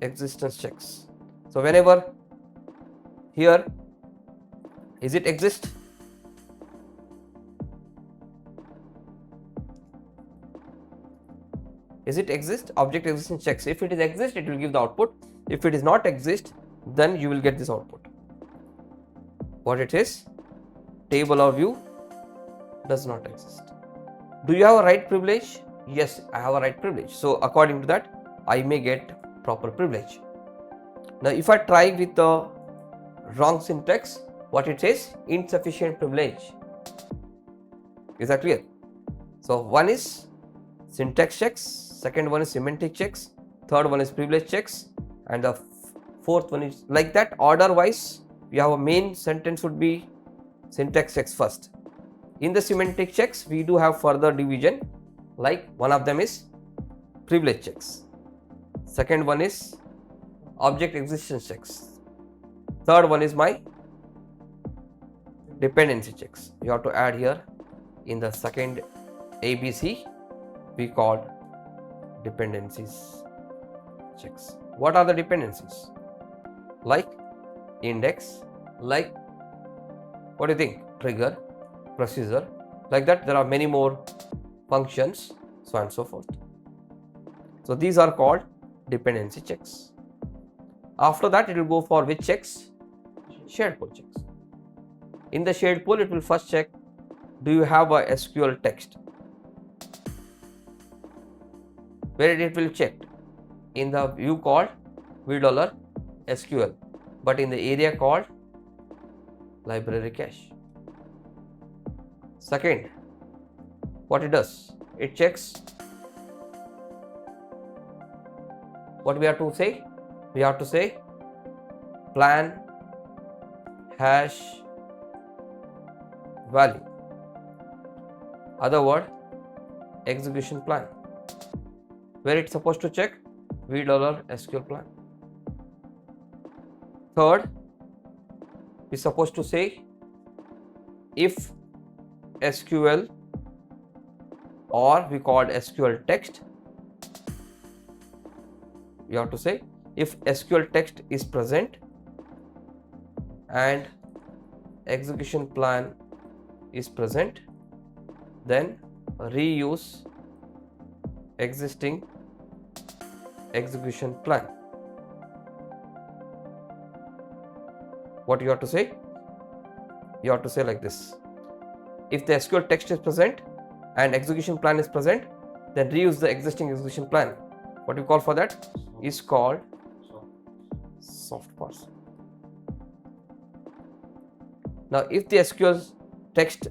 existence checks. So whenever here is it exist, is it exist, object existence checks. If it is exist, it will give the output. If it is not exist, then you will get this output. What it is? Table or view does not exist. Do you have a right privilege? Yes, I have a right privilege. So according to that, I may get proper privilege. Now if I try with the wrong syntax, what it says? Insufficient privilege. Is that clear? So one is syntax checks, second one is semantic checks, third one is privilege checks, and the fourth one is like that. Order wise, we have a main sentence would be syntax checks first. In the semantic checks, we do have further division, like one of them is privilege checks, second one is object existence checks, third one is my dependency checks. You have to add here in the second ABC, we called dependencies checks. What are the dependencies? Like index, like what do you think? Trigger, procedure, like that. There are many more functions, so on and so forth. So these are called dependency checks. After that, it will go for which checks? Shared pool checks. In the shared pool, it will first check, do you have a SQL text? Where it will check? In the view called $SQL, but in the area called library cache. Second, what it does? It checks. What we have to say? We have to say plan hash value. Other word, execution plan. Where it's supposed to check? $SQL plan. Third, we're supposed to say if SQL, or we called SQL text. You have to say if SQL text is present and execution plan is present, then reuse existing execution plan. What you have to say? You have to say like this: if the SQL text is present and execution plan is present, then reuse the existing execution plan. What you call for that is called soft parse. Now if the SQL text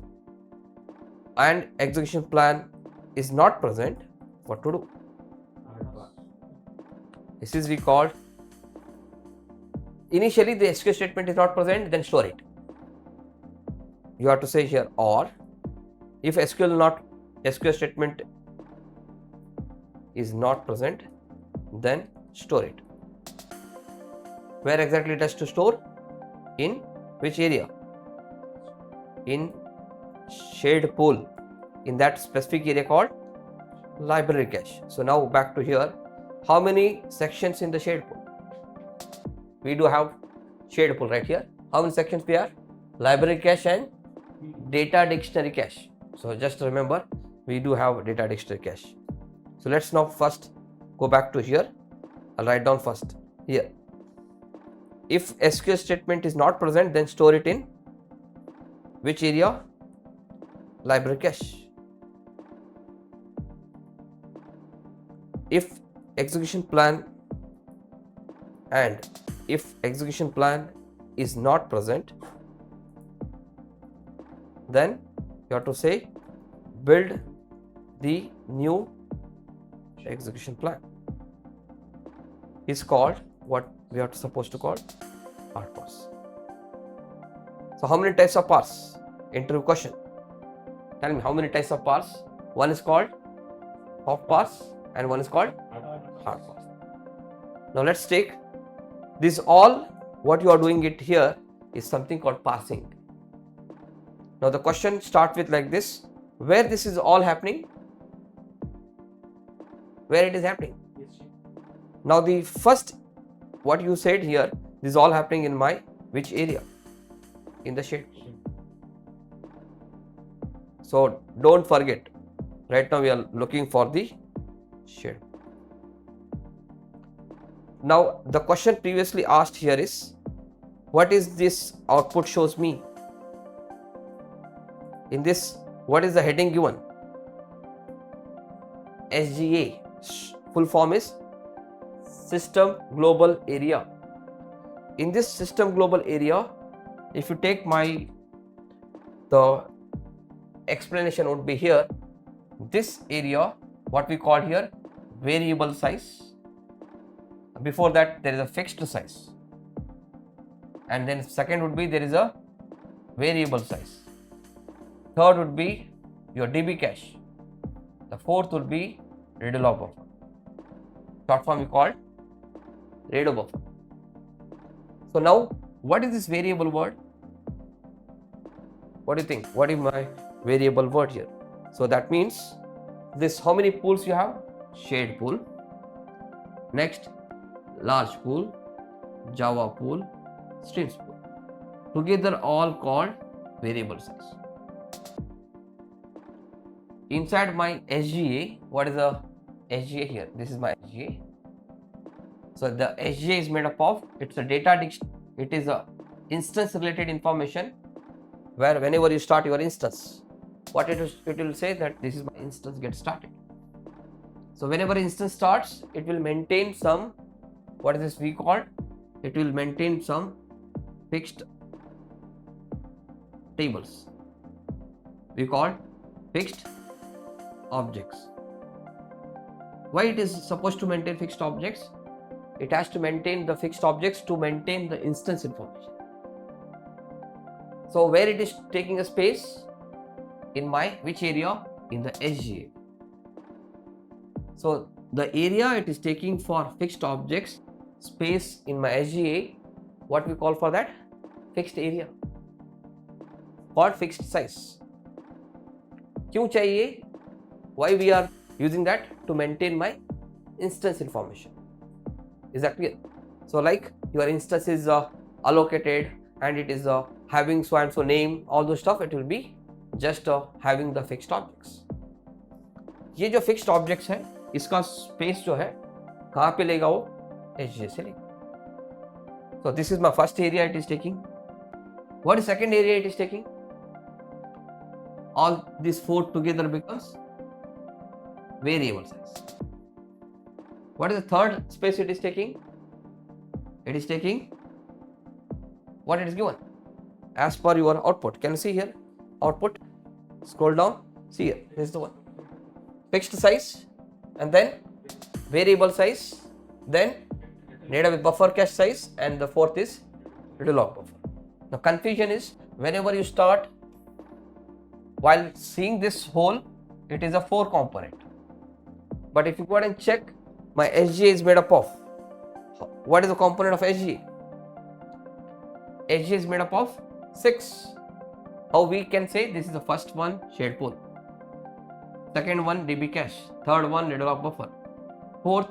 and execution plan is not present, what to do? This is we called, initially the SQL statement is not present, then store it. You have to say here or, if SQL statement is not present, then store it. Where exactly it has to store? In which area? In shared pool, in that specific area called library cache. So now back to here. How many sections in the shared pool? We do have shared pool right here. How many sections we have? Library cache and data dictionary cache. So just remember, we do have data dictionary cache. So let's now first go back to here. I'll write down first here. If SQL statement is not present, then store it in which area? Library cache. if execution plan and if execution plan is not present, then you have to say build the new execution plan. Is called what we are supposed to call hard parse. So how many types of parse? Interview question. Tell me how many types of parse? One is called soft parse and one is called hard parse. Now let's take this all what you are doing it here is something called parsing. Now the question starts with like this, where this is all happening, where it is happening. Now the first what you said here, this is all happening in my which area? In the shade. So don't forget, right now we are looking for the shade. Now the question previously asked here is, what is this output shows me? In this, what is the heading given? SGA, full form is System Global Area. In this System Global Area, if you take the explanation would be here, this area, what we call here variable size. Before that there is a fixed size, and then second would be there is a variable size. Third would be your DB cache. The fourth would be radio log buffer. Short form we called radio buffer. So now what is this variable word? What do you think? What is my variable word here? So that means this, how many pools you have? Shared pool. Next, large pool, Java pool, streams pool. Together all called variable size. Inside my SGA, what is the SGA here? This is my SGA. So the SGA is made up of, it's a data dictionary, it is a instance related information where whenever you start your instance, what it will say that this is my instance get started. So whenever instance starts, it will maintain some, what is this we called? It will maintain some fixed tables. We call fixed objects. Why it is supposed to maintain fixed objects? It has to maintain the fixed objects to maintain the instance information. So where it is taking a space? In my which area? In the SGA. So the area it is taking for fixed objects space in my SGA, what we call for that? Fixed area or fixed size. क्यों चाहिए? Why we are using that? To maintain my instance information. Is that clear? So like your instance is allocated and it is having so and so name, all those stuff, it will be just having the fixed objects. ये जो fixed objects है, इसका space जो है कहाँ पे लेगा वो? SGA से लेगा. So this is my first area it is taking. What is second area it is taking? All these four together becomes variable size. What is the third space it is taking? It is taking what it is given as per your output. Can you see here? Output. Scroll down. See here. This is the one. Fixed size and then variable size, then data with buffer cache size, and the fourth is radio log buffer. Now confusion is whenever you start while seeing this whole, it is a 4 component. But if you go ahead and check, my SGA is made up of, what is the component of SGA? SGA is made up of 6. How we can say this is the first one shared pool, second one DB cache, third one radio log buffer, fourth,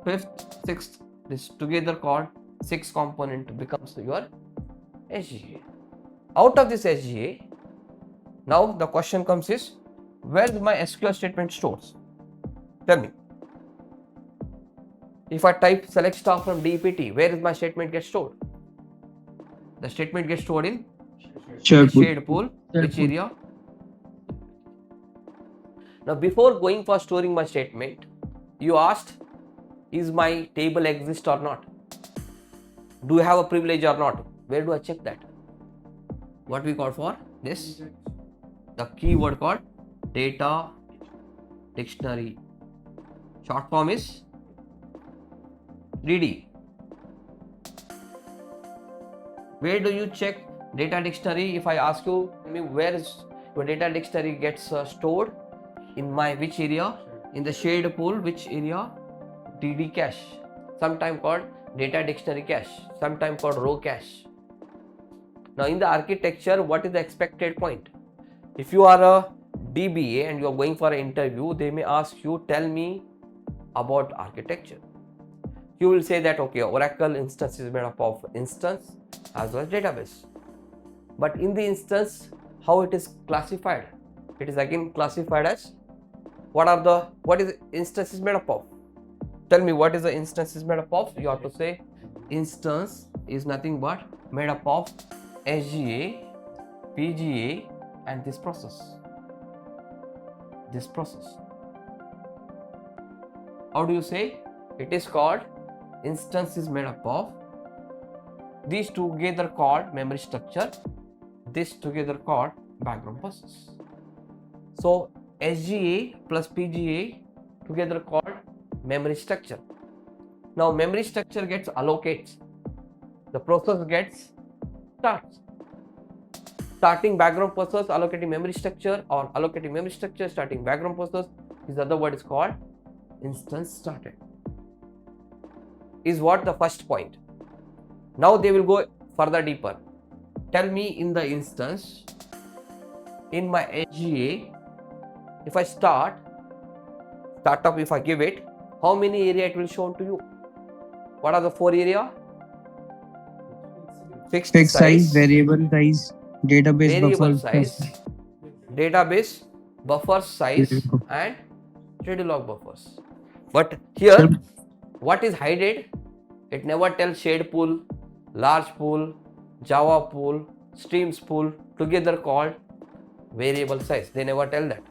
fifth, sixth, this together called 6 component becomes your SGA. Out of this SGA, now the question comes is, where is my SQL statement stores? Tell me. If I type select star from DPT, where is my statement get stored? The statement gets stored in shared pool. Which area? Now before going for storing my statement, you asked is my table exist or not? Do you have a privilege or not? Where do I check that? What we call for this? The keyword called data dictionary. Short form is DD. Where do you check data dictionary? If I ask you, tell me where is your data dictionary gets stored? In my which area? In the shared pool, which area? DD cache. Sometime called data dictionary cache. Sometime called row cache. Now in the architecture, what is the expected point? If you are a DBA and you are going for an interview, they may ask you, tell me about architecture. You will say that okay, Oracle instance is made up of instance as well as database. But in the instance, how it is classified? It is again classified as what is instance is made up of? Tell me what is the instance is made up of? You have to say instance is nothing but made up of 𝐘𝐨𝐿, 𝐵𝐺𝐴 and this process. This process. How do you say? It is called instance is made up of these together called memory structure, this together called background process. So 𝐘𝐨𝐴 plus 𝐵𝐺𝐴 together called memory structure. Now memory structure gets allocates. The process gets starts. Starting background process, allocating memory structure, or allocating memory structure, starting background process. This other word is called instance started. Is what the first point. Now they will go further deeper. Tell me in the instance, in my 𝐘𝐨𝐴, if I start up, if I give it, how many area it will show to you? What are the 4 area? Fixed size, variable size, database variable buffer size, database buffer size and ready log buffers. But here, what is hidden? It never tells shared pool, large pool, Java pool, streams pool together called variable size. They never tell that.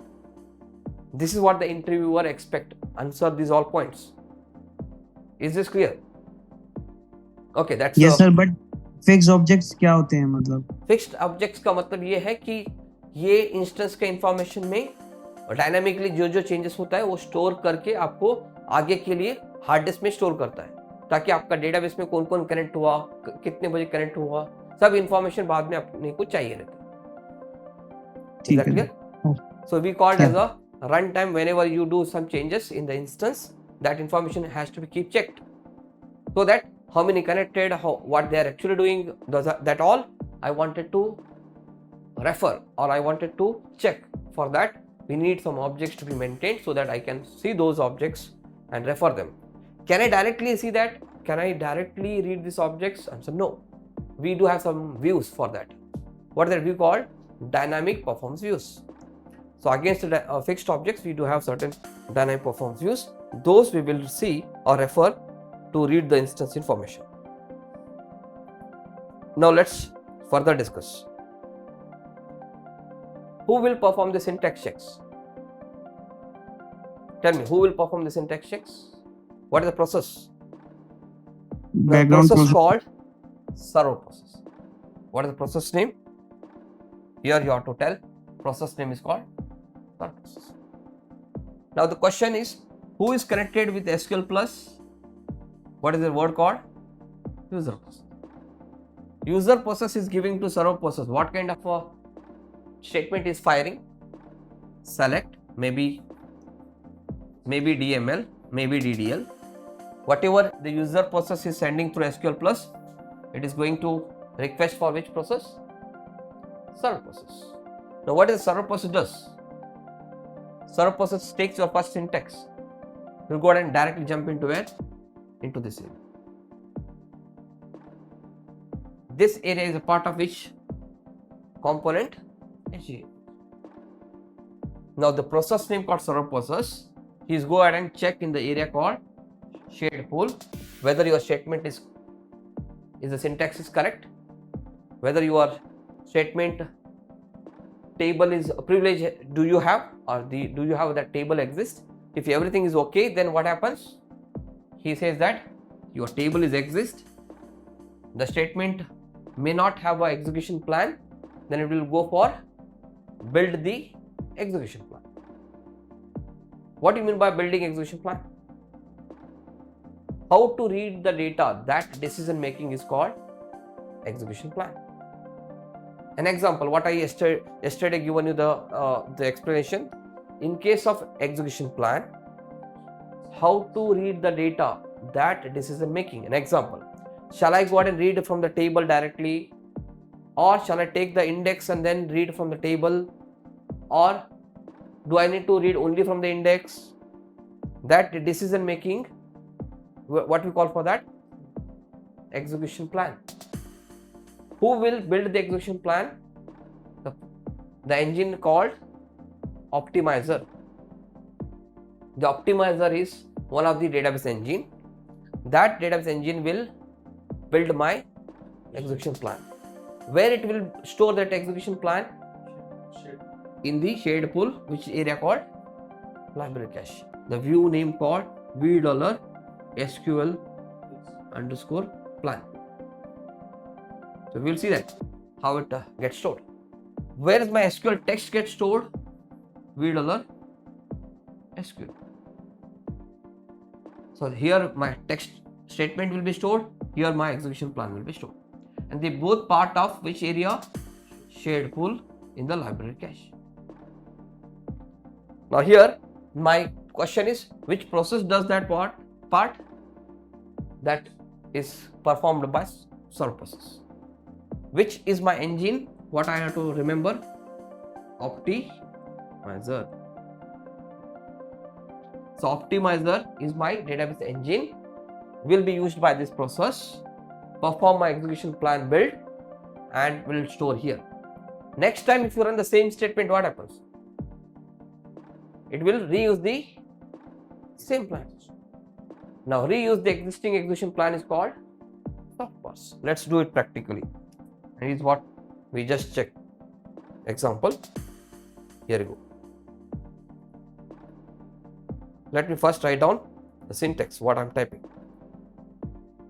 This is what the interviewer expect. Answer these all points. Is this clear? Okay, that's yes sir, but fixed objects क्या होते हैं मतलब? Fixed objects का मतलब ये है कि ये इंस्टेंस के इंफॉर्मेशन में डायनामिकली जो चेंजेस होता है वो स्टोर करके आपको आगे के लिए हार्ड डिस्क में स्टोर करता है, ताकि आपका डेटाबेस में कौन कौन कनेक्ट हुआ, कितने बजे कनेक्ट हुआ, सब इंफॉर्मेशन बाद में अपने को चाहिए रहता है. Clear? So we called as a runtime. Whenever you do some changes in the instance, that information has to be keep checked, so that how many connected, what they are actually doing, that all I wanted to refer or I wanted to check. For that we need some objects to be maintained so that I can see those objects and refer them. Can I directly see that? Can I directly read these objects? Answer no. We do have some views for that. What is that view called? Dynamic performance views. So against the fixed objects, we do have certain dynamic performance views. Those we will see or refer to read the instance information. Now let's further discuss. Who will perform the syntax checks? Tell me, who will perform the syntax checks? What is the process? The process called server process. What is the process name? Here you have to tell. Process name is called server process. Now the question is, who is connected with SQL Plus? What is the word called? User process. User process is giving to server process. What kind of a statement is firing? Select, maybe DML, maybe DDL. Whatever the user process is sending through SQL Plus, it is going to request for which process? Server process. Now what is the server process does? Server process takes your first syntax. We'll go ahead and directly jump into where? Into this area. This area is a part of which component? 𝐘𝐨. Now the process name called server process, please go ahead and check in the area called shared pool whether your statement is the syntax is correct, whether your statement table is a privilege do you have, or do you have that table exists. If everything is okay, then what happens? he says that your table is exist. The statement may not have a execution plan, then it will go for build the execution plan. What do you mean by building execution plan? How to read the data, that decision making is called execution plan. An example, what I yesterday given you the explanation. In case of execution plan, how to read the data, that decision making. An example, shall I go ahead and read from the table directly, or shall I take the index and then read from the table, or do I need to read only from the index? That decision making, what we call for that? Execution plan. Who will build the execution plan? The engine called optimizer. The optimizer is one of the database engine. That database engine will build my execution plan. Where it will store that execution plan? In the shared pool, which area called library cache. The view name called v$SQL underscore plan. So we will see that how it gets stored. Where is my SQL text get stored? v$SQL. So here my text statement will be stored. Here my execution plan will be stored. And they both part of which area? Shared pool in the library cache. Now here my question is, which process does that part? That is performed by server process. Which is my engine? What I have to remember? Optimizer. So optimizer is my database engine, will be used by this process, perform my execution plan build, and will store here. Next time if you run the same statement, what happens? It will reuse the same plan. Now reuse the existing execution plan is called soft parse. Let's do it practically. And is what we just checked. Example, here we go. Let me first write down the syntax, what I'm typing.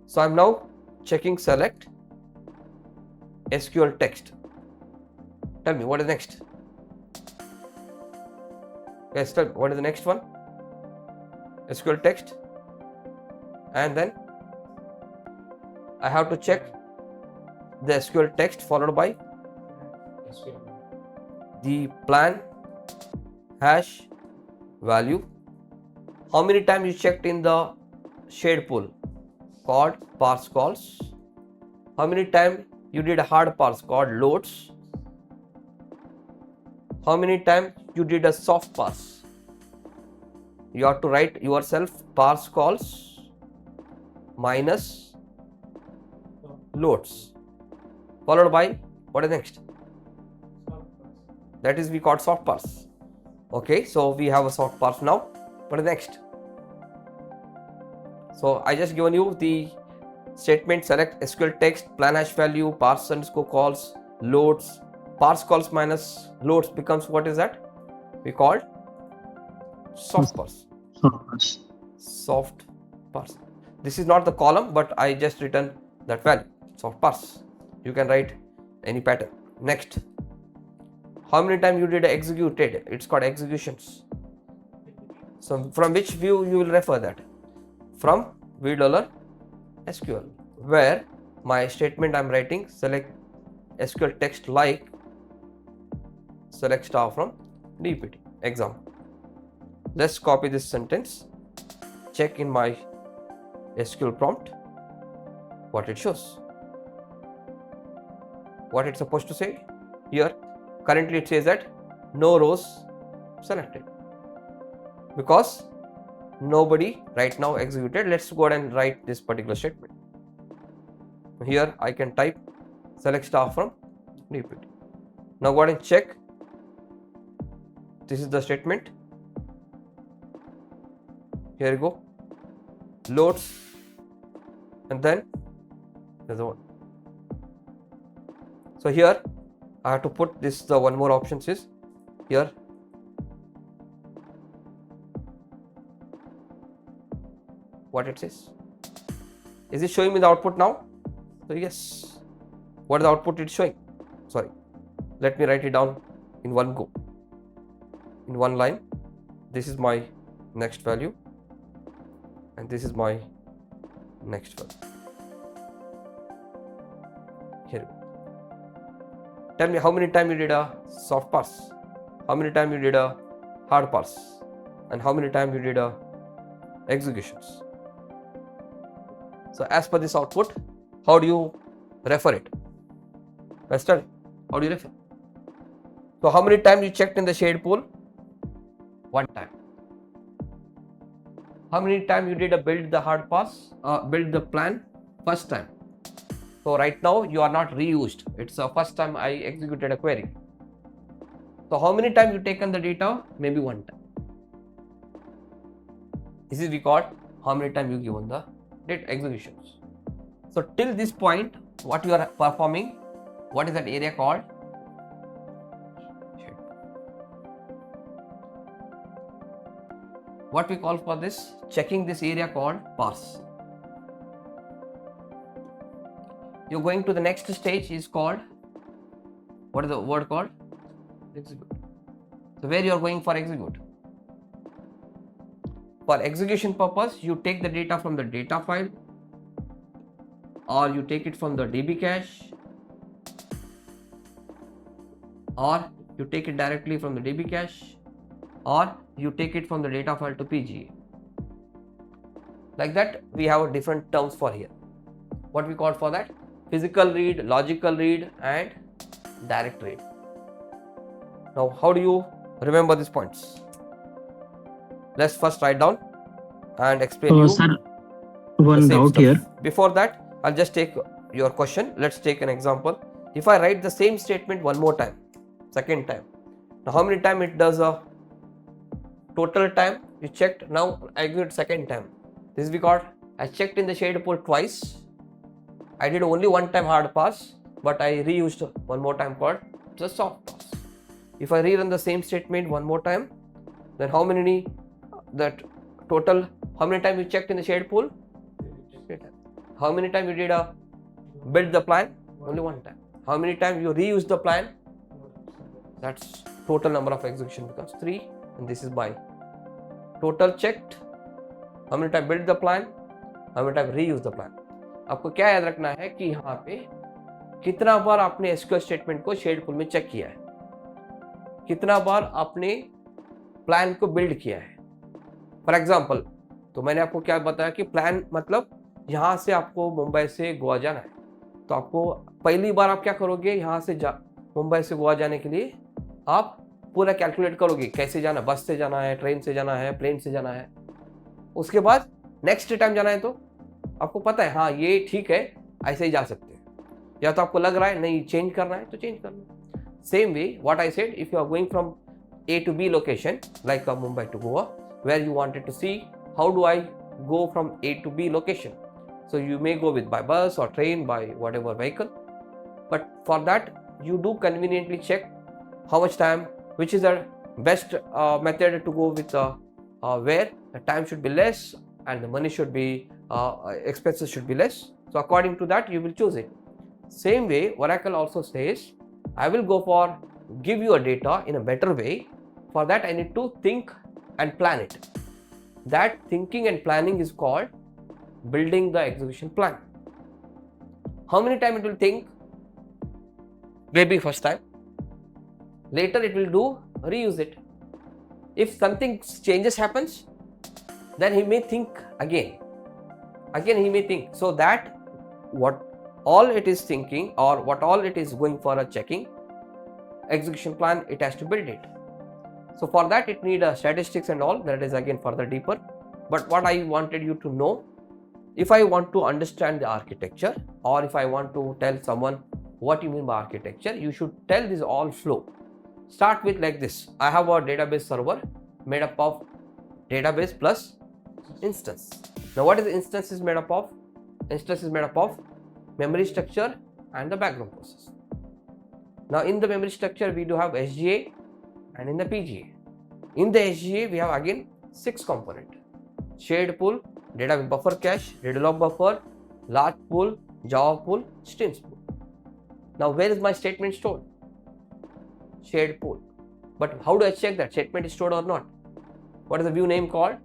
So I'm now checking select SQL text. Tell me what is next? Yes, tell me what is the next one? SQL text. And then I have to check the SQL text followed by the plan hash value. How many times you checked in the shared pool called parse calls? How many times you did a hard parse called loads? How many times you did a soft parse? You have to write yourself parse calls minus loads followed by what is next? That is we called soft parse. Okay, so we have a soft parse now. What is next? So I just given you the statement select SQL text, plan hash value, parse underscore calls, loads. Parse calls minus loads becomes what is that? We called soft parse. Soft parse. This is not the column, but I just written that value, soft parse. You can write any pattern. Next, how many times you did executed? It's called executions. So from which view you will refer that? From v$SQL, where my statement I'm writing select SQL text like select star from DBA. Example. Let's copy this sentence, check in my SQL prompt what it shows. What it's supposed to say here, currently it says that no rows selected because nobody right now executed. Let's go ahead and write this particular statement. Here I can type select star from DBA. Now go ahead and check. This is the statement. Here you go. Loads, and then there's the one. So here I have to put this, the one more options is here. what it says. Is it showing me the output now? So yes. What is the output it's showing? Sorry. Let me write it down in one go. In one line. This is my next value. And this is my next value. Here we go. Tell me how many times you did a soft parse, how many times you did a hard parse, and how many times you did a executions. So as per this output, how do you refer it? Study. How do you refer? So how many times you checked in the shade pool? One time. How many times you did a build the hard pass, build the plan? First time. So right now you are not reused. It's the first time I executed a query. So how many times you taken the data? Maybe one time. This is record how many times you given the data executions. So till this point, what you are performing, what is that area called? What we call for this, checking this area called parse. You're going to the next stage is called, what is the word called? Execute. So where you are going for execute? For execution purpose, you take the data from the data file, or you take it from the DB cache, or you take it directly from the DB cache, or you take it from the data file to PGA. Like that, we have different terms for here. What we call for that? Physical read, logical read, and direct read. Now, how do you remember these points? Let's first write down and explain you. Sir, one doubt stuff. here. Before that, I'll just take your question. Let's take an example. If I write the same statement one more time, second time. Now, how many times it does a total time you checked? Now I execute second time. This is because I checked in the shade pool twice. I did only one time hard pass, but I reused one more time called the soft pass. If I rerun the same statement one more time, then how many that total? How many times you checked in the shade pool? How many times you did a build the plan? Only one time. How many times you reuse the plan? That's total number of execution becomes 3, and this is by total checked. How many times build the plan? How many times reuse the plan? आपको क्या याद रखना है कि यहाँ पे कितना बार आपने एसक्यूएल स्टेटमेंट को शेड पूल में चेक किया है, कितना बार आपने प्लान को बिल्ड किया है. फॉर एग्जांपल, तो मैंने आपको क्या बताया कि प्लान मतलब यहाँ से आपको मुंबई से गोवा जाना है, तो आपको पहली बार आप क्या करोगे, यहाँ से मुंबई से गोवा जाने के लिए आप पूरा कैलकुलेट करोगे कैसे जाना, बस से जाना है, ट्रेन से जाना है, प्लेन से जाना है. उसके बाद नेक्स्ट टाइम जाना है तो आपको पता है हाँ ये ठीक है, ऐसे ही जा सकते हैं. या तो आपको लग रहा है नहीं चेंज करना है तो चेंज करना. Same way what I said, if you are going from A to B location like Mumbai to Goa, where you wanted to see how do I go from A to B location. So you may go with by bus or train, by whatever vehicle, but for that you do conveniently check how much time, which is the best method to go with, where the time should be less and the money should be, expenses should be less. So according to that you will choose it. Same way Oracle also says I will go for give you a data in a better way. For that I need to think and plan it. That thinking and planning is called building the execution plan. How many times it will think? Maybe first time. Later it will do reuse it. If something changes happens, then he may think again. Again he may think. So that what all it is thinking or what all it is going for a checking execution plan, it has to build it. So for that it need statistics and all, that is again further deeper. But what I wanted you to know, if I want to understand the architecture or if I want to tell someone what you mean by architecture, you should tell this all flow. Start with like this. I have a database server made up of database plus instance. Now what is the instance is made up of? Instance is made up of memory structure and the background process. Now in the memory structure we do have SGA and in the PGA. In the SGA we have again 6 components: shared pool, database buffer cache, readlog buffer, large pool, Java pool, streams pool. Now where is my statement stored? Shared pool. But how do I check that statement is stored or not? What is the view name called?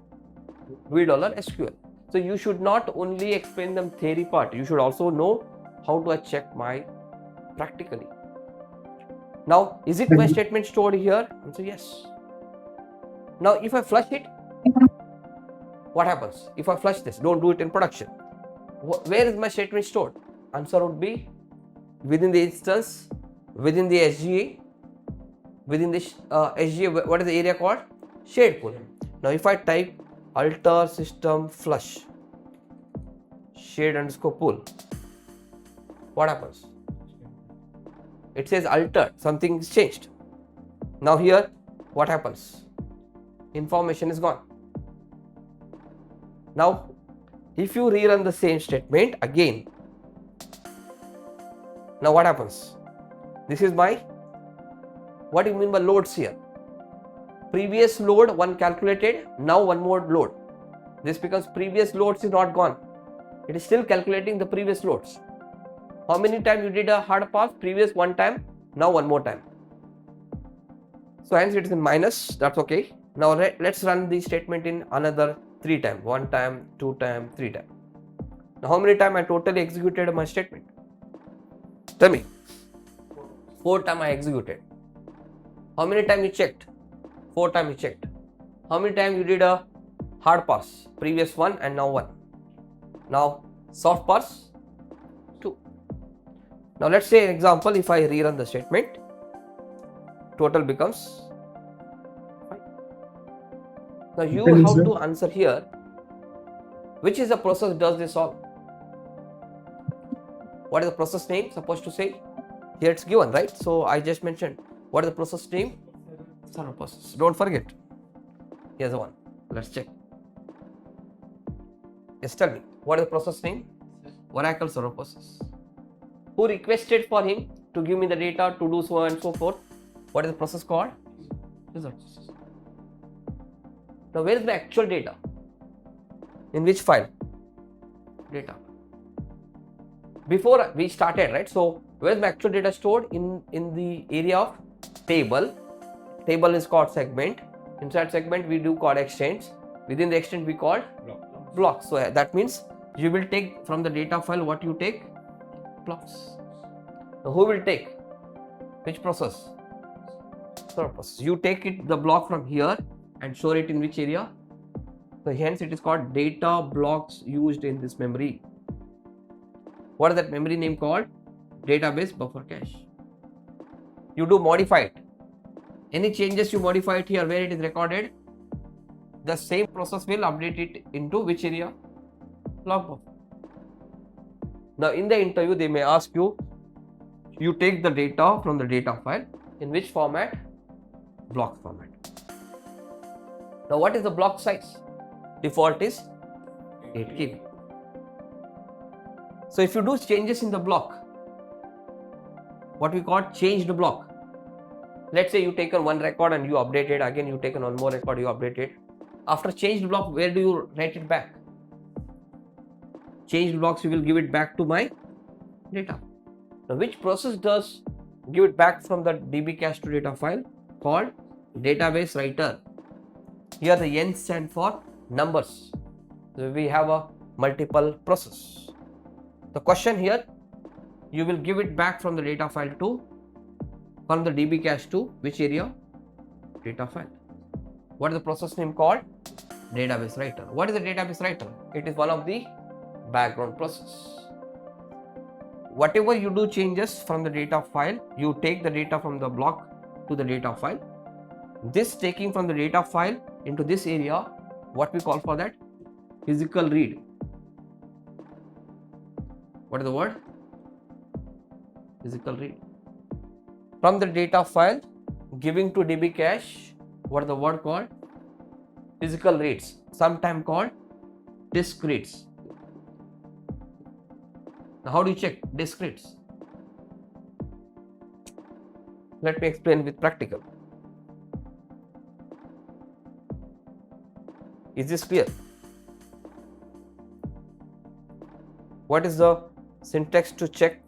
v$SQL. So you should not only explain the theory part, you should also know how do I check my practically. Now, is it my statement stored here? Answer yes. Now, if I flush it, what happens? If I flush this, don't do it in production. Where is my statement stored? Answer would be within the instance, within the SGA, within this SGA, what is the area called? Shared pool. Now, if I type alter system flush shared underscore pool, what happens? It says altered, something is changed. Now here, what happens? Information is gone. Now, if you rerun the same statement again, now what happens? This is my, what do you mean by loads here? Previous load, one calculated, now one more load. This becomes previous loads is not gone. It is still calculating the previous loads. How many times you did a hard pass? Previous one time, now one more time. So hence it is in minus, that's okay. Now let's run the statement in another 3 times. 1 time, 2 times, 3 times. Now how many times I totally executed my statement? Tell me. 4 times I executed. How many times you checked? 4 times you checked. How many times you did a hard pass? Previous one and now one. Now soft pass, 2. Now let's say an example, if I rerun the statement, total becomes 5. Now you have to answer here, which is the process does this all? What is the process name supposed to say? Here it's given, right? So I just mentioned, what is the process name? Server process. Don't forget. Here's the one. Let's check. Yes, tell me, what is the process name? Oracle server process. Who requested for him to give me the data to do so and so forth? What is the process called? User process. Now where is the actual data? In which file? Data. Before we started, right? So where is the actual data stored? In the area of table. Table is called segment. Inside segment we do call extents. Within the extent we call blocks. So that means you will take from the data file what you take? Blocks. Now who will take? Which process? Server process. You take it the block from here and store it in which area? So hence it is called data blocks used in this memory. What is that memory name called? Database buffer cache. You do modify it. Any changes you modify it here where it is recorded, the same process will update it into which area? Block buffer. Now in the interview they may ask you, you take the data from the data file in which format? Block format. Now what is the block size? Default is 8 KB. So if you do changes in the block, what we call changed block. Let's say you taken one record and you update it, again you taken one more record, you update it. After changed block, where do you write it back? Changed blocks, you will give it back to my data. Now which process does give it back from the DB cache to data file? Called database writer. Here the N stand for numbers. So we have a multiple process. The question here, you will give it back from the data file to, from the DB cache to which area? Data file. What is the process name called? Database writer. What is a database writer? It is one of the background process. Whatever you do changes from the data file, you take the data from the block to the data file. This taking from the data file into this area, what we call for that? Physical read. What is the word? Physical read. From the data file, giving to DB cache, what is the word called? Physical reads, sometimes called disk reads. Now how do you check disk reads? Let me explain with practical. Is this clear? What is the syntax to check?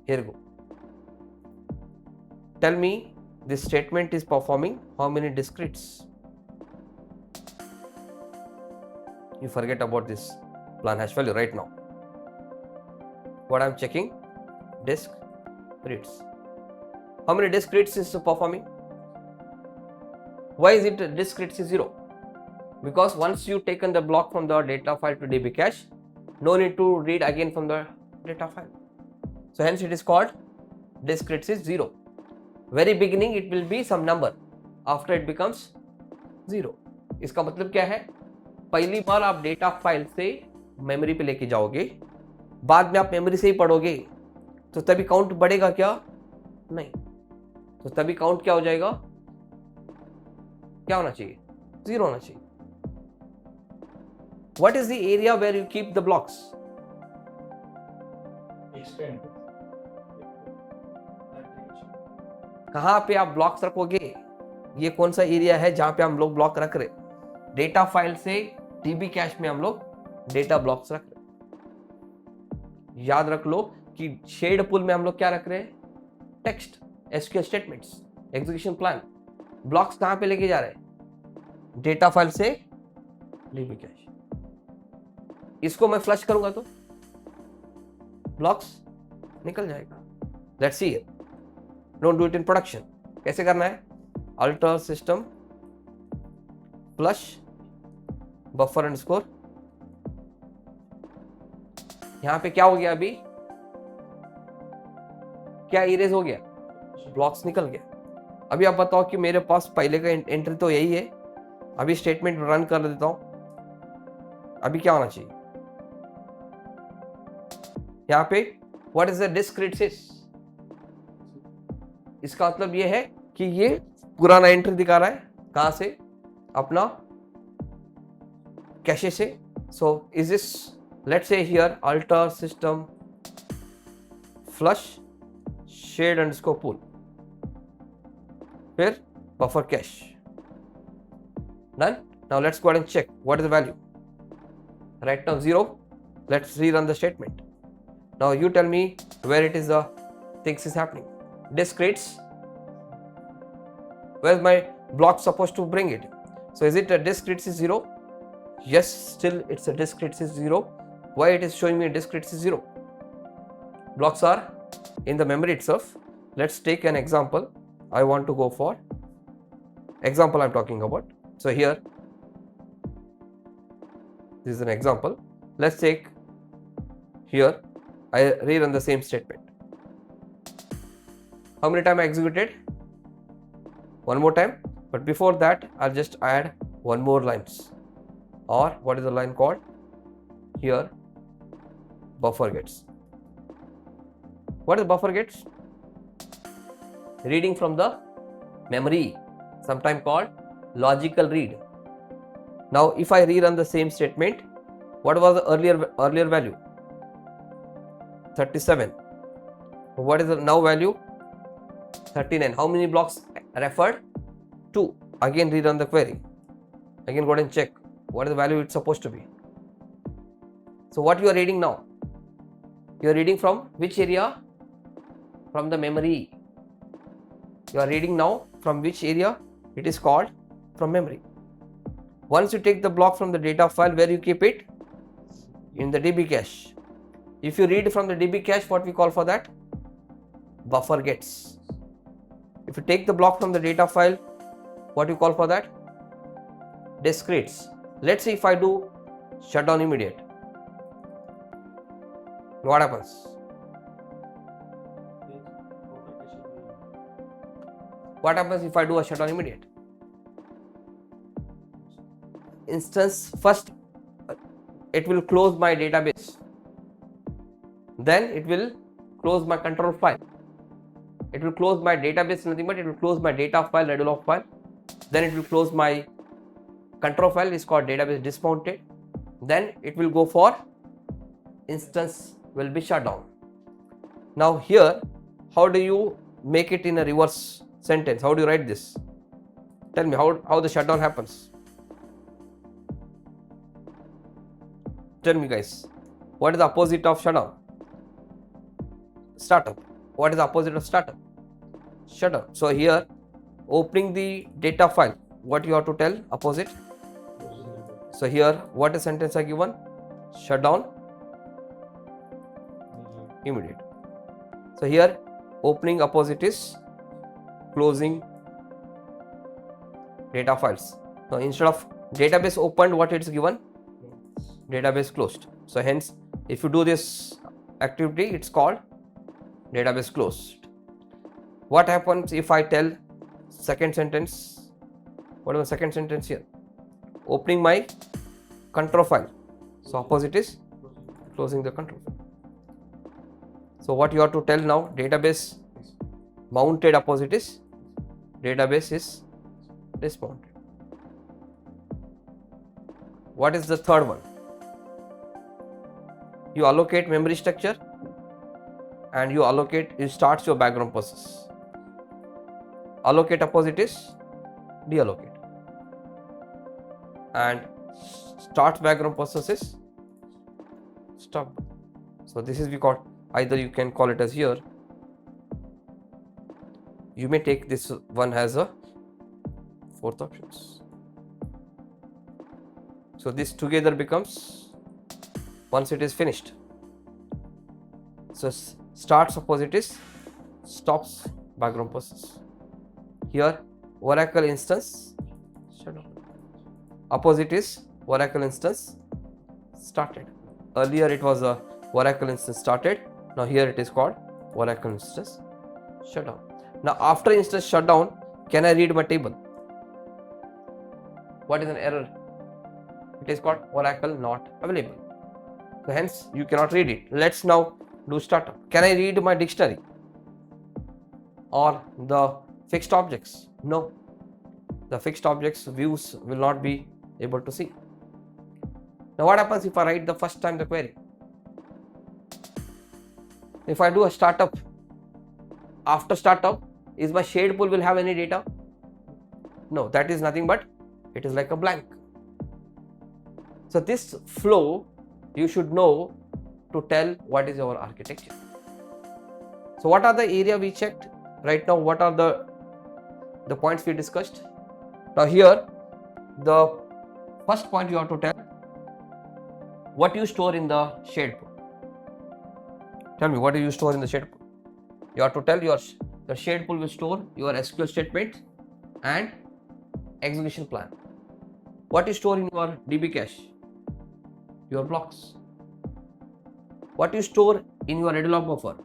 Here you go. Tell me this statement is performing how many discretes? You forget about this plan hash value right now. What I'm checking? Discretes. How many discretes is performing? Why is it discretes is 0? Because once you taken the block from the data file to DB cache, no need to read again from the data file. So hence it is called discretes is 0. Very beginning it will be some number, after it becomes 0. इसका मतलब क्या है? पहली बार आप data file से memory पे लेके जाओगे, बाद में आप मेमोरी से ही पढ़ोगे, तो तभी काउंट बढ़ेगा क्या? नहीं, तो तभी काउंट क्या हो जाएगा? क्या होना चाहिए? 0 होना चाहिए. What is the area where you keep the blocks? कहाँ पे आप ब्लॉक्स रखोगे? ये कौन सा एरिया है जहां पे हम लोग ब्लॉक रख रहे? डेटा फाइल से डीबी कैश में हम लोग डेटा ब्लॉक्स रख रहे. याद रख लो कि शेड पुल में हम लोग क्या रख रहे हैं? Text, SQL statements, execution plan. Blocks कहां पे लेके जा रहे हैं? डेटा फाइल से डीबी कैश. इसको मैं फ्लश करूंगा तो ब्लॉक्स निकल जाएगा. Let's see it. Don't do it in production. कैसे करना है? Alter system flush buffer underscore. यहां पे क्या हो गया? अभी क्या इरेज हो गया? ब्लॉक्स निकल गया. अभी आप बताओ कि मेरे पास पहले का एंट्री तो यही है. अभी स्टेटमेंट रन कर देता हूं. अभी क्या होना चाहिए? यहां पे व्हाट इज द डिस्क्रिप्टिव? इसका मतलब ये है कि ये पुराना एंट्री दिखा रहा है. कहां से? अपना कैशे से. So is this, let's say here alter system flush shared underscore pool, फिर buffer cache. Done. Now let's go and check what is the value. Right now 0. Let's rerun the statement. Now you tell me where it is the things is happening. Discretes, where is my block supposed to bring it? So is it a discretes is 0? Yes, still it's a discretes is 0. Why it is showing me discretes is 0? Blocks are in the memory itself. Let's take an example. I want to go for example I'm talking about. So here, this is an example. Let's take here, I rerun the same statement. How many times I executed? One more time. But before that, I'll just add one more lines. Or what is the line called? Here, buffer gets. What is buffer gets? Reading from the memory, sometimes called logical read. Now, if I rerun the same statement, what was the earlier value? 37. What is the now value? 39. How many blocks referred? 2. Again rerun the query. Again go ahead and check what is the value it's supposed to be. So what you are reading now? You are reading from which area? From the memory. You are reading now from which area? It is called from memory. Once you take the block from the data file, where you keep it? In the DB cache. If you read from the DB cache, what we call for that? Buffer gets. If you take the block from the data file, what you call for that? Discretes. Let's see if I do shutdown immediate. What happens? What happens if I do a shutdown immediate? Instance first, it will close my database. Then it will close my control file. It will close my database, nothing but it will close my data file, readlog file. Then it will close my control file, is called database dismounted. Then it will go for instance will be shut down. Now here, how do you make it in a reverse sentence? How do you write this? Tell me how the shutdown happens. tell me guys, what is the opposite of shutdown? Startup. What is the opposite of startup? Shutdown. So here, opening the data file, what you have to tell opposite? So here, what is sentence are given? Shutdown immediate. So here, opening opposite is closing data files. Now instead of database opened, what it's given? Database closed. So hence, if you do this activity, it's called database closed. What happens if I tell second sentence? What is the second sentence here? Opening my control file. So opposite is closing the control file. So what you have to tell now? Database mounted, opposite is database is dismounted. What is the third one? You allocate memory structure and you starts your background process. Allocate, opposite is deallocate. And start background process is stop. So this is we call, either you can call it as here. You may take this one as a fourth options. So this together becomes, once it is finished. So starts, opposite is stops background process. Here Oracle instance shut down. Opposite is Oracle instance started. Earlier it was a Oracle instance started. Now here it is called Oracle instance shutdown. Now after instance shutdown, can I read my table? What is an error? It is called Oracle not available. So hence you cannot read it. Let's now do startup. Can I read my dictionary or the fixed objects? No. The fixed objects views will not be able to see. Now what happens if I write the first time the query? If I do a startup, after startup, is my shared pool will have any data? No, that is nothing but it is like a blank. So this flow you should know to tell what is our architecture. So what are the area we checked? Right now, what are the points we discussed? Now here, the first point you have to tell what you store in the shared pool. Tell me, what do you store in the shared pool? You have to tell the shared pool will store your SQL statement and execution plan. What you store in your DB cache? Your blocks. What you store in your ready log buffer?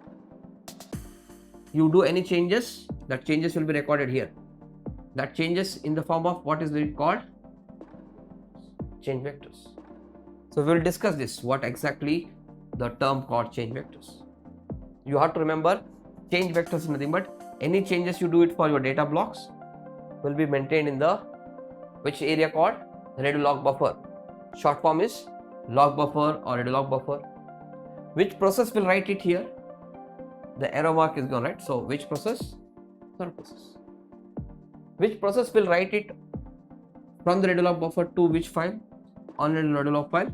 You do any changes, that changes will be recorded here. That changes in the form of what is it called? Change vectors. So we will discuss this, what exactly the term called change vectors. You have to remember, change vectors is nothing but any changes you do it for your data blocks will be maintained in the which area called ready log buffer. Short form is log buffer or ready log buffer. Which process will write it here? The arrow mark is gone, right? So which process? Third process. Which process will write it from the ready log buffer to which file? On ready log file?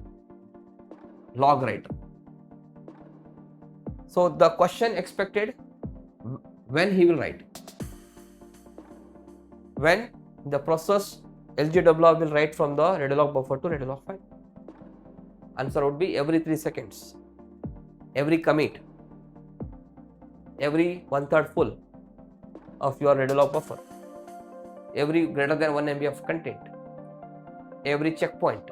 Log writer. So the question expected, when he will write? When the process 𝐘𝐨𝐿 will write from the ready log buffer to ready log file. Answer would be every 3 seconds. Every commit, every 1/3 full of your ready log buffer, every greater than 1 MB of content, every checkpoint.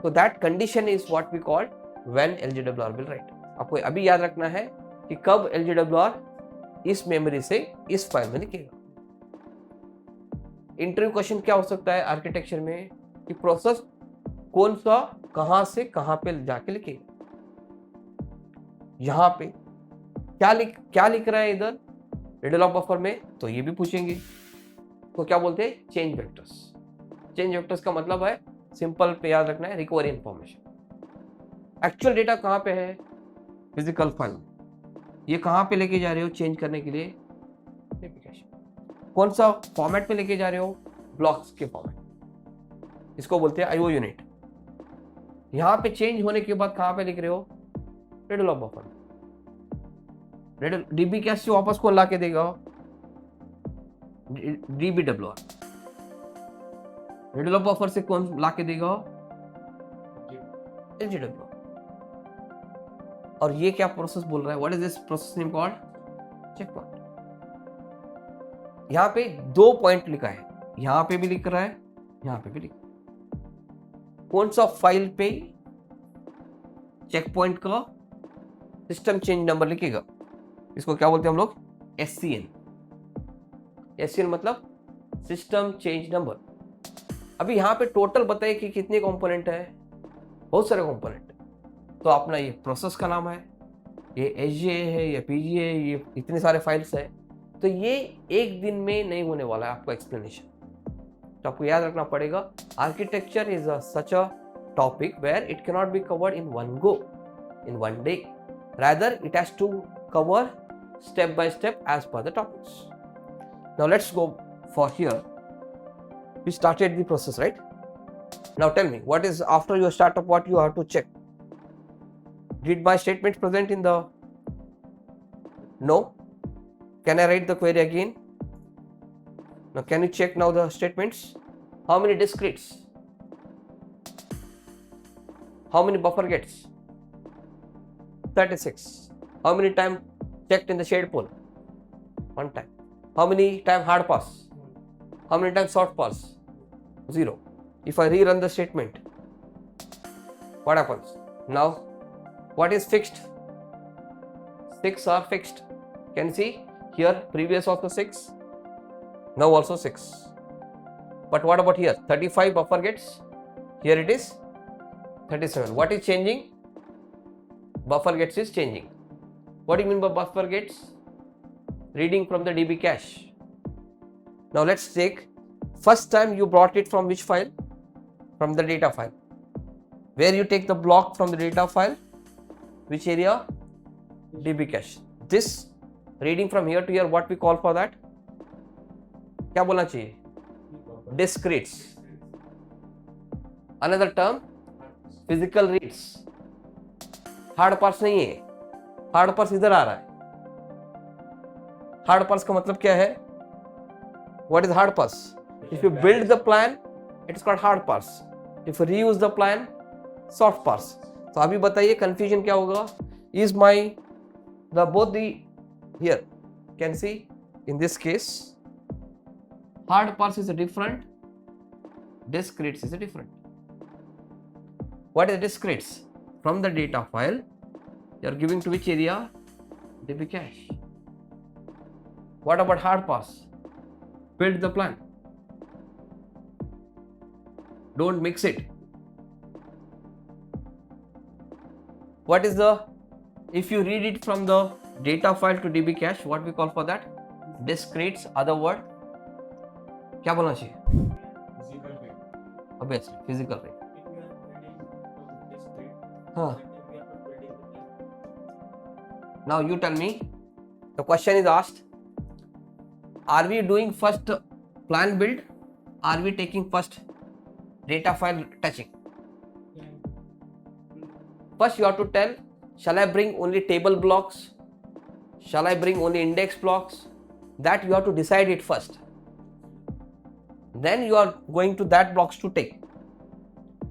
So that condition is what we call when 𝐘𝐨𝐿 will write. आपको अभी याद रखना है कि कब 𝐘𝐿 इस memory से इस फाइल में लिखेगा. इंटरव्यू क्वेश्चन क्या हो सकता है आर्किटेक्चर में कि प्रोसेस कौन सा कहां से कहां पे जाके लिखेगा. यहां पे क्या लिख रहा है इधर ready log बफर में, तो ये भी पूछेंगे. तो क्या बोलते हैं? Change vectors. चेंज वेक्टर्स का मतलब है सिंपल पे याद रखना है रिकवरी इंफॉर्मेशन. एक्चुअल डेटा कहां पे है? Physical file. ये कहां पे लेके जा रहे हो चेंज करने के लिए? कौन सा फॉर्मेट में लेके जा रहे हो? ब्लॉक्स के फॉर्मेट. इसको बोलते हैं आईओ यूनिट. यहाँ पे चेंज होने के बाद कहाँ पे लिख रहे हो? Riddle of buffer. Riddle dB cash से वापस कौन ला के देगा? DBWR। रिडल ऑफ बफर से कौन ला के देगा? LGWR। और ये क्या प्रोसेस बोल रहा है? What is this process name called? Checkpoint. यहाँ पे 2 पॉइंट लिखा है, यहाँ पे भी लिख रहा है, यहाँ पे भी लिख। कौन सा फाइल पे चेक पॉइंट का सिस्टम चेंज नंबर लिखेगा? इसको क्या बोलते हैं हम लोग? SCN। SCN मतलब सिस्टम चेंज नंबर। अभी यहाँ पे टोटल बताइए कि कितने कंपोनेंट है? बहुत सारे कंपोनेंट। तो अपना ये प्रोसेस का नाम है, ये SGA है, ये PGA है, ये इतने सारे फाइल्स है। तो ये एक दिन में नहीं होने वाला है आपको एक्सप्लेनेशन। तो आपको याद रखना पड़ेगा, architecture is such a topic where it can not be covered in one go, in one day, rather it has to cover step by step as per the topics. Now let's go for here. We started the process, right? Now tell me, what is after your startup, what you have to check? Did my statements present in the? No. Can I write the query again? Now can you check now the statements? How many discretes? How many buffer gets? 36. How many time checked in the shade pool? 1 time. How many time hard pass? How many times short pass? 0. If I rerun the statement, what happens? Now, what is fixed? 6 are fixed. Can you see here? Previous also 6. Now also 6. But what about here? 35 buffer gets. Here it is 37. What is changing? Buffer gets is changing. What do you mean by buffer gets? Reading from the DB cache. Now let's take, first time you brought it from which file? From the data file. Where you take the block from the data file? Which area? DB cache. This reading from here to here, what we call for that? क्या बोलना चाहिए? Discretes. Another term, physical reads. Hard parse नहीं है, hard parse इधर आ रहा है। Hard parse का मतलब क्या है? What is hard parse? If you build the plan it is called hard parse, if you reuse the plan soft parse. तो अभी बताइए कंफ्यूजन क्या होगा? Is my the both the here can see in this case hard parse is different, discretes is different. What is discretes? From the data file you are giving to which area? DB cache. What about hard pass? Build the plan. Don't mix it. What is the, if you read it from the data file to DB cache, what we call for that? Discretes. Other word क्या बोलना चाहिए? Obviously physical rate. हाँ. Now you tell me, the question is asked, are we doing first plan build? Are we taking first data file touching? First you have to tell, shall I bring only table blocks? Shall I bring only index blocks? That you have to decide it first. Then you are going to that blocks to take.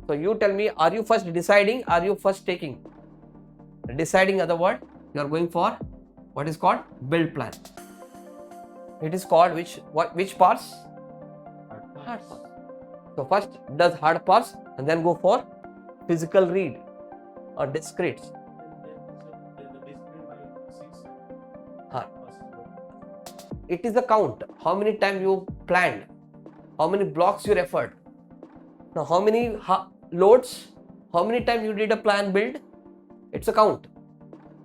So you tell me, are you first deciding? Are you first taking? Deciding other word, you are going for what is called build plan. It is called which parts? Hard parse. So first does hard parse and then go for physical read or discretes. It is the count. How many times you planned? How many blocks you referred? Now how many loads? How many times you did a plan build? It's a count.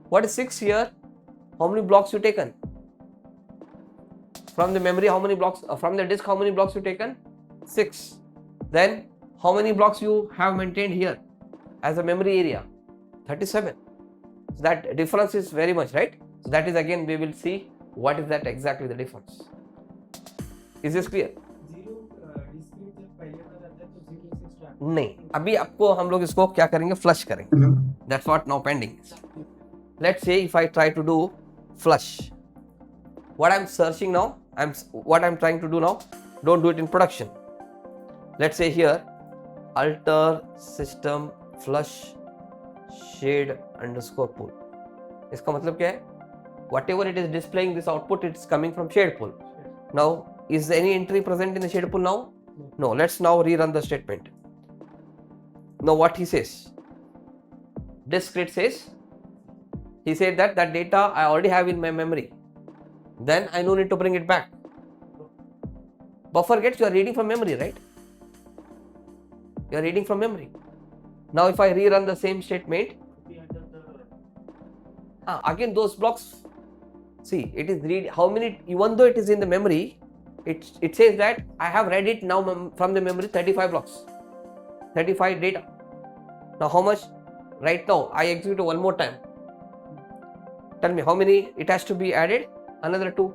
What is 6 here? How many blocks you taken? From the memory, how many blocks? From the disk, how many blocks you taken? 6. Then how many blocks you have maintained here as a memory area? 37. So that difference is very much, right? So that is again we will see what is that exactly the difference. Is this clear? नहीं, अभी आपको हम लोग इसको क्या करेंगे, flush करेंगे. That's what now pending is. Let's say if I try to do flush, what I'm searching now, what I'm trying to do now, don't do it in production. Let's say here alter system flush shade underscore pool. इसका मतलब क्या है, whatever it is displaying this output, it's coming from shade pool. Now is any entry present in the shade pool now? No. Let's now rerun the statement. Now what he says, discrete says, he said that data I already have in my memory, then I no need to bring it back. Buffer gets, you are reading from memory, right? You are reading from memory. Now if I rerun the same statement, again those blocks, see it is read how many, even though it is in the memory, it says that I have read it now from the memory 35 blocks, 35 data. Now how much? Right now I execute one more time. Tell me how many it has to be added? Another 2.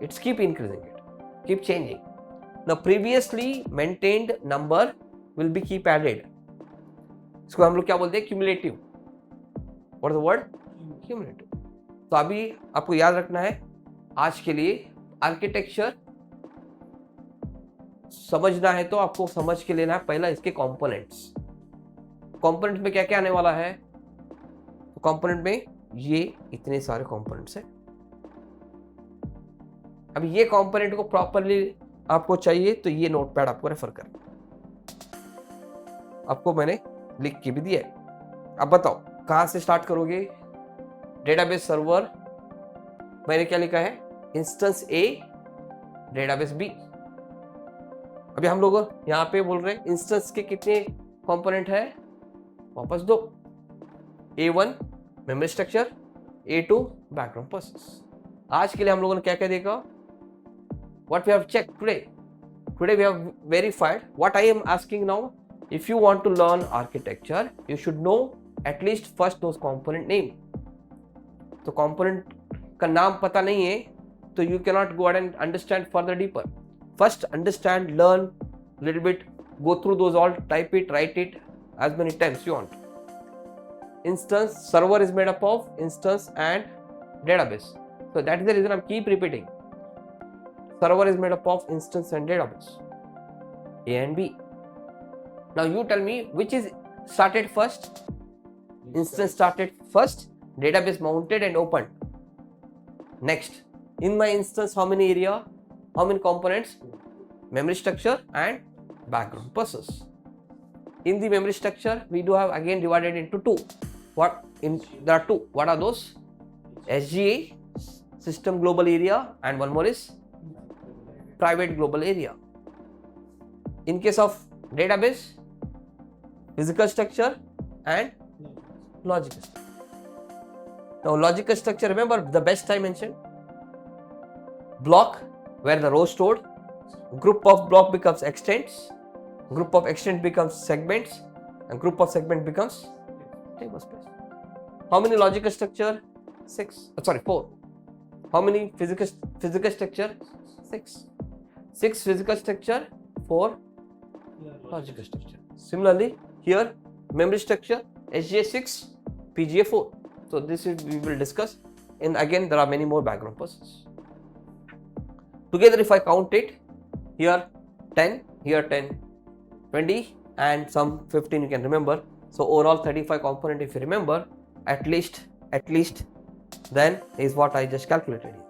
It's keep increasing it, keep changing. Now previously maintained number will be keep added. इसको हम लोग क्या बोलते हैं, cumulative. What is the word? Cumulative. तो अभी आपको याद रखना है आज के लिए, आर्किटेक्चर समझना है तो आपको समझ के लेना है पहला इसके कंपोनेंट्स. कंपोनेंट में क्या क्या आने वाला है, तो कंपोनेंट में ये इतने सारे कंपोनेंट्स हैं. अब ये कंपोनेंट को प्रॉपरली आपको चाहिए तो ये नोटपैड आपको रेफर कर, आपको मैंने लिख के भी दिया है. अब बताओ कहां से स्टार्ट करोगे. डेटाबेस सर्वर मैंने क्या लिखा है, इंस्टेंस ए डेटाबेस बी. अभी हम लोग यहाँ पे बोल रहे हैं इंस्टेंस के कितने कंपोनेंट है, वापस दो. A1 memory structure, A2 background process. आज के लिए हम लोगों ने क्या क्या देखा, what we have checked today we have verified. What I am asking now, if you want to learn architecture, you should know at least first those component name. तो component का नाम पता नहीं है तो you cannot go ahead and understand further deeper. First understand, learn little bit, go through those all, type it, write it as many times you want. Instance server is made up of instance and database, so that is the reason I'm keep repeating. Server is made up of instance and database, A and B. Now you tell me which is started first. Instance started first, database mounted and opened. Next, in my instance how many area, how many components, memory structure and background process. In the memory structure we do have again divided into two. There are two. What are those? SGA, system global area, and one more is private global area. In case of database, physical structure and logical structure. Now logical structure, remember the best I mentioned, block where the row stored, group of block becomes extents, group of extent becomes segments, and group of segment becomes table space. How many logical structure? 4. How many physical structure? 6. 6 physical structure, 4 logical structure. Similarly here memory structure, SGA 6, PGA 4. So this is we will discuss, and again there are many more background processes. Together if I count it, here 10, here 10, 20 and some 15 you can remember. So overall 35 component if you remember, at least then is what I just calculated here.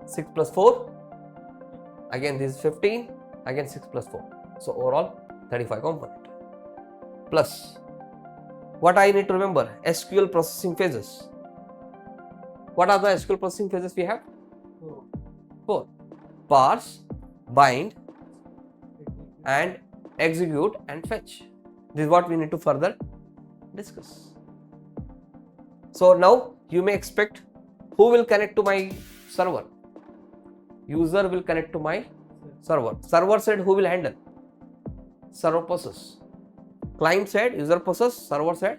6 plus 4, again this is 15, again 6 plus 4. So overall 35 component. Plus what I need to remember, SQL processing phases. What are the SQL processing phases we have? 4. Parse, bind and execute and fetch. This is what we need to further discuss. So now you may expect, who will connect to my server? User will connect to my server. Server side who will handle? Server process. Client side user process, server side.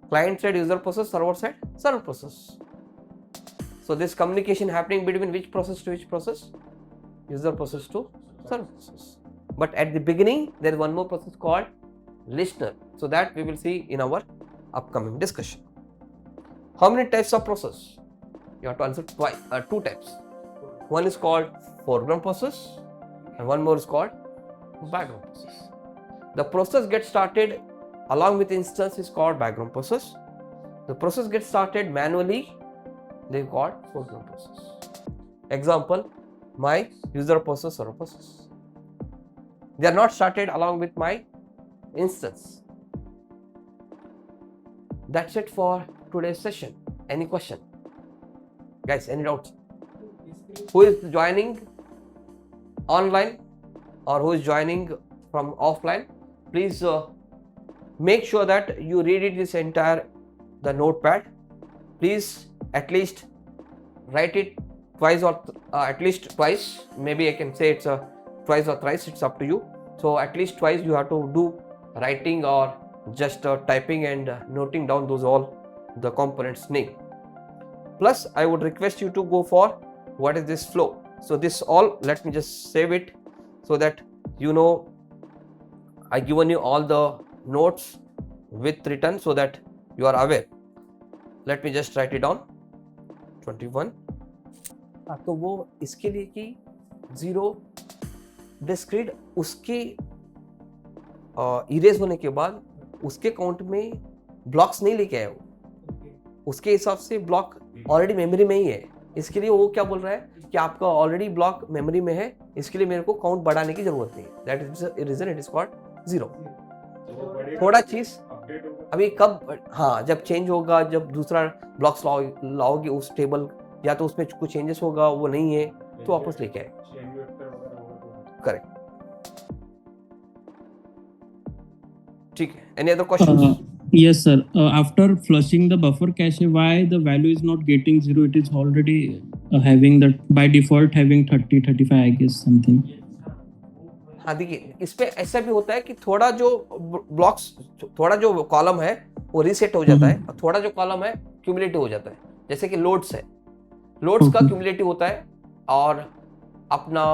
Client side user process, server side server process. So this communication happening between which process to which process? User process to server process. But at the beginning there is one more process called listener, so that we will see in our upcoming discussion. How many types of process? You have to answer two types. One is called foreground process and one more is called background process. The process gets started along with instance is called background process. The process gets started manually, they called foreground process. Example, my user process, server process. They are not started along with my instance. That's it for today's session. Any question? Guys, any doubts? Who is joining online or who is joining from offline? Please make sure that you read it this entire the notepad. Please at least write it twice or at least twice. Maybe I can say it's twice or thrice, it's up to you. So at least twice you have to do writing or just typing and noting down those all the components name. Plus I would request you to go for what is this flow. So this all, let me just save it so that you know I given you all the notes with written so that you are aware. Let me just write it down 21. तो वो इसके लिए कि zero discrete उसके erase होने के बाद उसके काउंट में ब्लॉक्स नहीं लेके आया वो, उसके हिसाब से ब्लॉक ऑलरेडी मेमोरी में ही है. इसके लिए वो क्या बोल रहा है कि आपका ऑलरेडी ब्लॉक मेमोरी में है, इसके लिए मेरे को काउंट बढ़ाने की जरूरत नहीं है. That is the reason it is called zero. थोड़ा चीज अभी कब, हाँ जब चेंज होगा, जब दूसरा ब्लॉक्स लाओगे उस टेबल या तो उसमें कुछ चेंजेस होगा वो नहीं है तो वापस लेके आए. करेक्ट. ठीक है. Any other questions? Yes sir, after flushing the buffer cache, why the value is not getting 0? It is already having that by default having 30 35 I guess something. हाँ देखिए इस पे ऐसा भी होता है कि थोड़ा जो ब्लॉक्स, थोड़ा जो कॉलम है वो रीसेट हो जाता है और थोड़ा जो कॉलम है क्यूमुलेटिव हो जाता है. जैसे कि लोड्स है, लोड्स का क्यूमुलेटिव होता है और अपना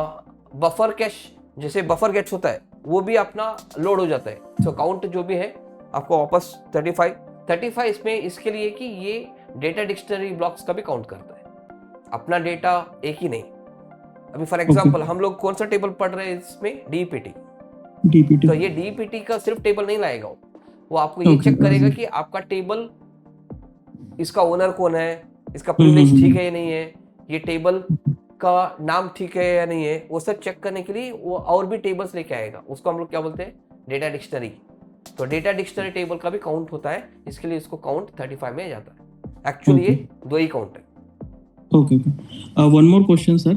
बफर कैश जैसे बफर गेट्स होता है वो भी अपना लोड हो जाता है. तो काउंट जो भी है आपको वापस 35 इसमें इसके लिए कि ये डेटा डिक्शनरी ब्लॉक्स का भी काउंट करता है, अपना डेटा एक ही नहीं. अभी फॉर एग्जांपल हम लोग कौन सा टेबल पढ़ रहे हैं इसमें? डीपीटी. तो ये डीपीटी का सिर्फ टेबल नहीं लाएगा, वो आपको ये चेक करेगा कि आपका टेबल, इसका ओनर कौन है, इसका प्रिविलेज ठीक है या नहीं है, ये टेबल का नाम ठीक है या नहीं है, वो सब चेक करने के लिए वो और भी टेबल्स लेके आएगा. उसको हम लोग क्या बोलते हैं? Data dictionary. तो डेटा डिक्शनरी टेबल का भी काउंट होता है, इसके लिए इसको काउंट 35 में जाता है. एक्चुअली ये दो ही काउंट है. Okay. One more question, sir.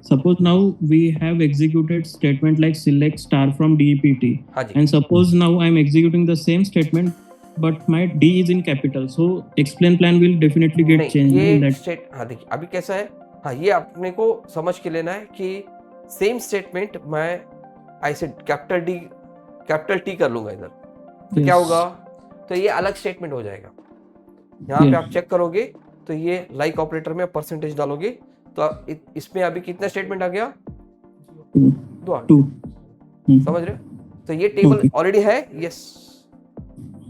Suppose now we have executed statement like select star from DPT, and suppose now I am executing the same statement, but my D is in capital. So explain plan will definitely get changed in that. हाँ देखिए अभी कैसा है, हाँ ये अपने को समझ के लेना है कि सेम स्टेटमेंट मैं ऐसे कैपिटल टी कर लूंगा इधर, तो क्या होगा? तो ये अलग स्टेटमेंट हो जाएगा. यहाँ पे आप चेक करोगे तो ये लाइक ऑपरेटर में परसेंटेज डालोगे तो इसमें अभी कितना स्टेटमेंट आ गया? 2. समझ रहे? तो ये टेबल ऑलरेडी है. यस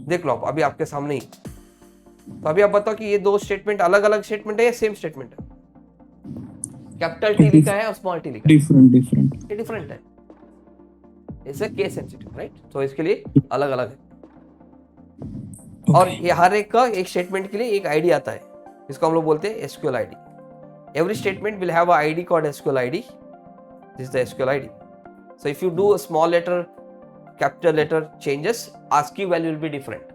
देख लो आप अभी आपके सामने ही. तो अभी आप बताओ कि ये दो स्टेटमेंट अलग अलग स्टेटमेंट है या सेम स्टेटमेंट है? कैपिटल टी लिखा है और स्मॉल टी लिखा है, डिफरेंट है. It's case sensitive, right? तो इसके लिए अलग अलग है. और ये हर एक का एक स्टेटमेंट के लिए एक आईडी आता है, इसको हम लोग बोलते हैं SQL ID. Every statement will have a ID called SQL ID. This is the SQL ID. So if you do a small letter capital letter changes, ASCII value will be different.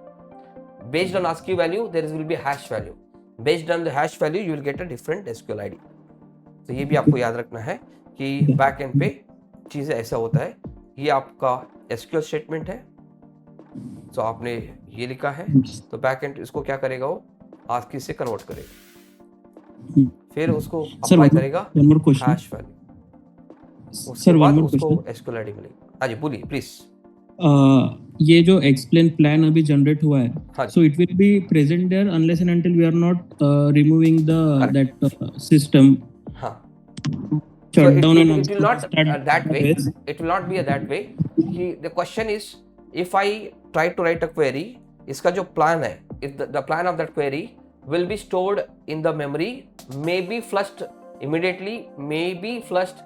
Based on ASCII value there will be hash value. Based on the hash value you will get a different SQL ID. तो ये भी आपको याद रखना है कि back and पे चीज़ें ऐसा होता है. ये आपका SQL स्टेटमेंट है, तो आपने ये लिखा है, तो बैक एंड इसको क्या करेगा? वो ASCII से कन्वर्ट करेगा, फिर उसको अप्लाई करेगा हैश वैल्यू, उसके बाद उसको SQL ID मिलेगा. हाँ जी बोलिए प्लीज. ये जो एक्सप्लेन प्लान अभी जनरेट हुआ है, so it will be present there unless and until we are not removing the that system. हाँ shut down and it will not start that way. database. It will not be that way. The question is, if I try to write a query, इसका जो plan है, if the plan of that query will be stored in the memory, may be flushed immediately, may be flushed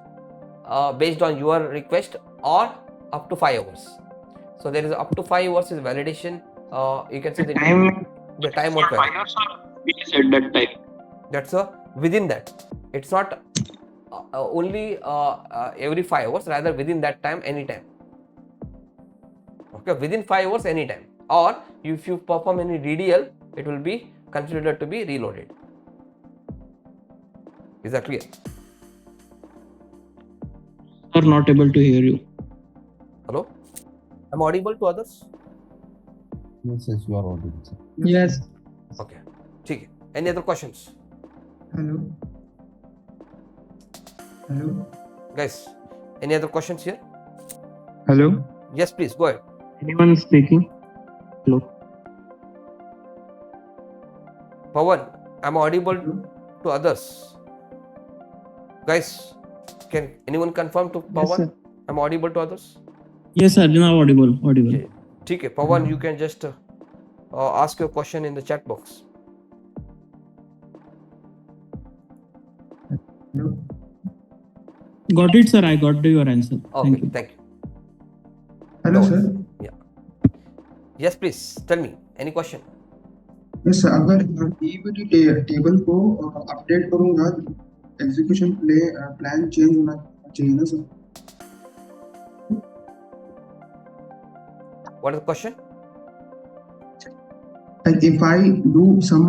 based on your request, or up to 5 hours. So there is up to 5 hours is validation. You can see the time of query. 5 hours we said that time. That's within that. It's not only every 5 hours, rather within that time, anytime. Okay, within 5 hours, anytime. Or if you perform any DDL, it will be considered to be reloaded. Is that clear? Are not able to hear you. Hello? Am I audible to others? Yes, you are audible, sir. Yes. Okay. ठीक है. Any other questions? Hello. Hello. Guys, any other questions here? Hello. Yes, please go ahead. Anyone speaking? Hello. Pawan, am I audible to others? Guys, can anyone confirm to Pawan? Yes, sir. Am I audible to others? Yes, sir. Now audible. Okay. ठीक है. Pawan, you can just ask your question in the chat box. Hello. Got it, sir. I got your answer. Okay, thank you. Hello, No sir. worries. Yeah. Yes, please tell me. Any question? Yes sir, अगर DBT table को update करूंगा, execution plan change होना चाहिए ना sir? What is the question? Like if I do some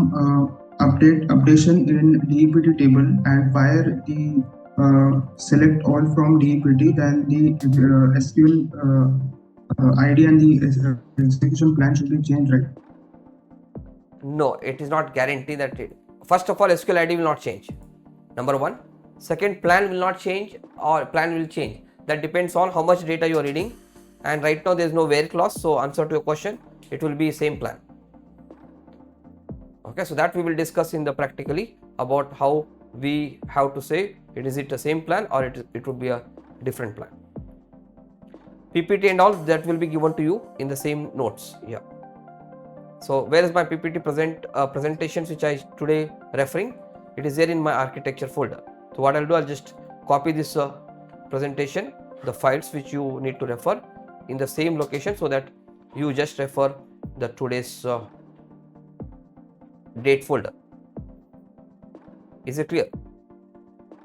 updation in DBT table and fire the select all from DBT, then the SQL ID and the execution plan should be changed, right? No, it is not guaranteed that it. First of all, SQL ID will not change. Number one. Second, plan will not change, or plan will change. That depends on how much data you are reading. And right now there is no where clause. So answer to your question, it will be same plan. Okay, so that we will discuss in the practically about how we have to say it is it the same plan or it would be a different plan. PPT and all that will be given to you in the same notes. Yeah. So where is my PPT presentations which I today referring? It is there in my architecture folder. So what I'll do, I'll just copy this presentation, the files which you need to refer in the same location, so that you just refer the today's date folder. Is it clear?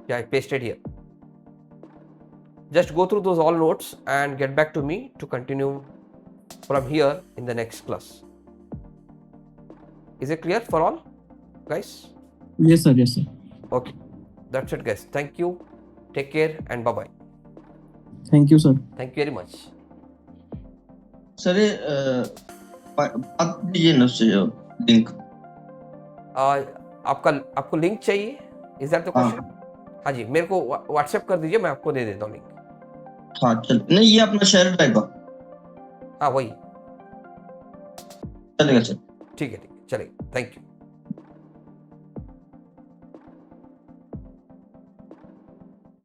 Yeah, I pasted here. Just go through those all notes and get back to me to continue from here in the next class. Is it clear for all, guys? Yes, sir. Yes, sir. Okay, that's it, guys. Thank you. Take care and bye bye. Thank you, sir. Thank you very much. Sir बात दीजिए ना उससे जो link आपको link चाहिए? Is that the question? हाँ जी, मेरे को व्हाट्सएप कर दीजिए, मैं आपको दे देता हूँ लिंक. हाँ चल, नहीं ये अपना शेयर ड्राइव. हाँ वही चलेगा सर. ठीक है, चलेगा. Thank you.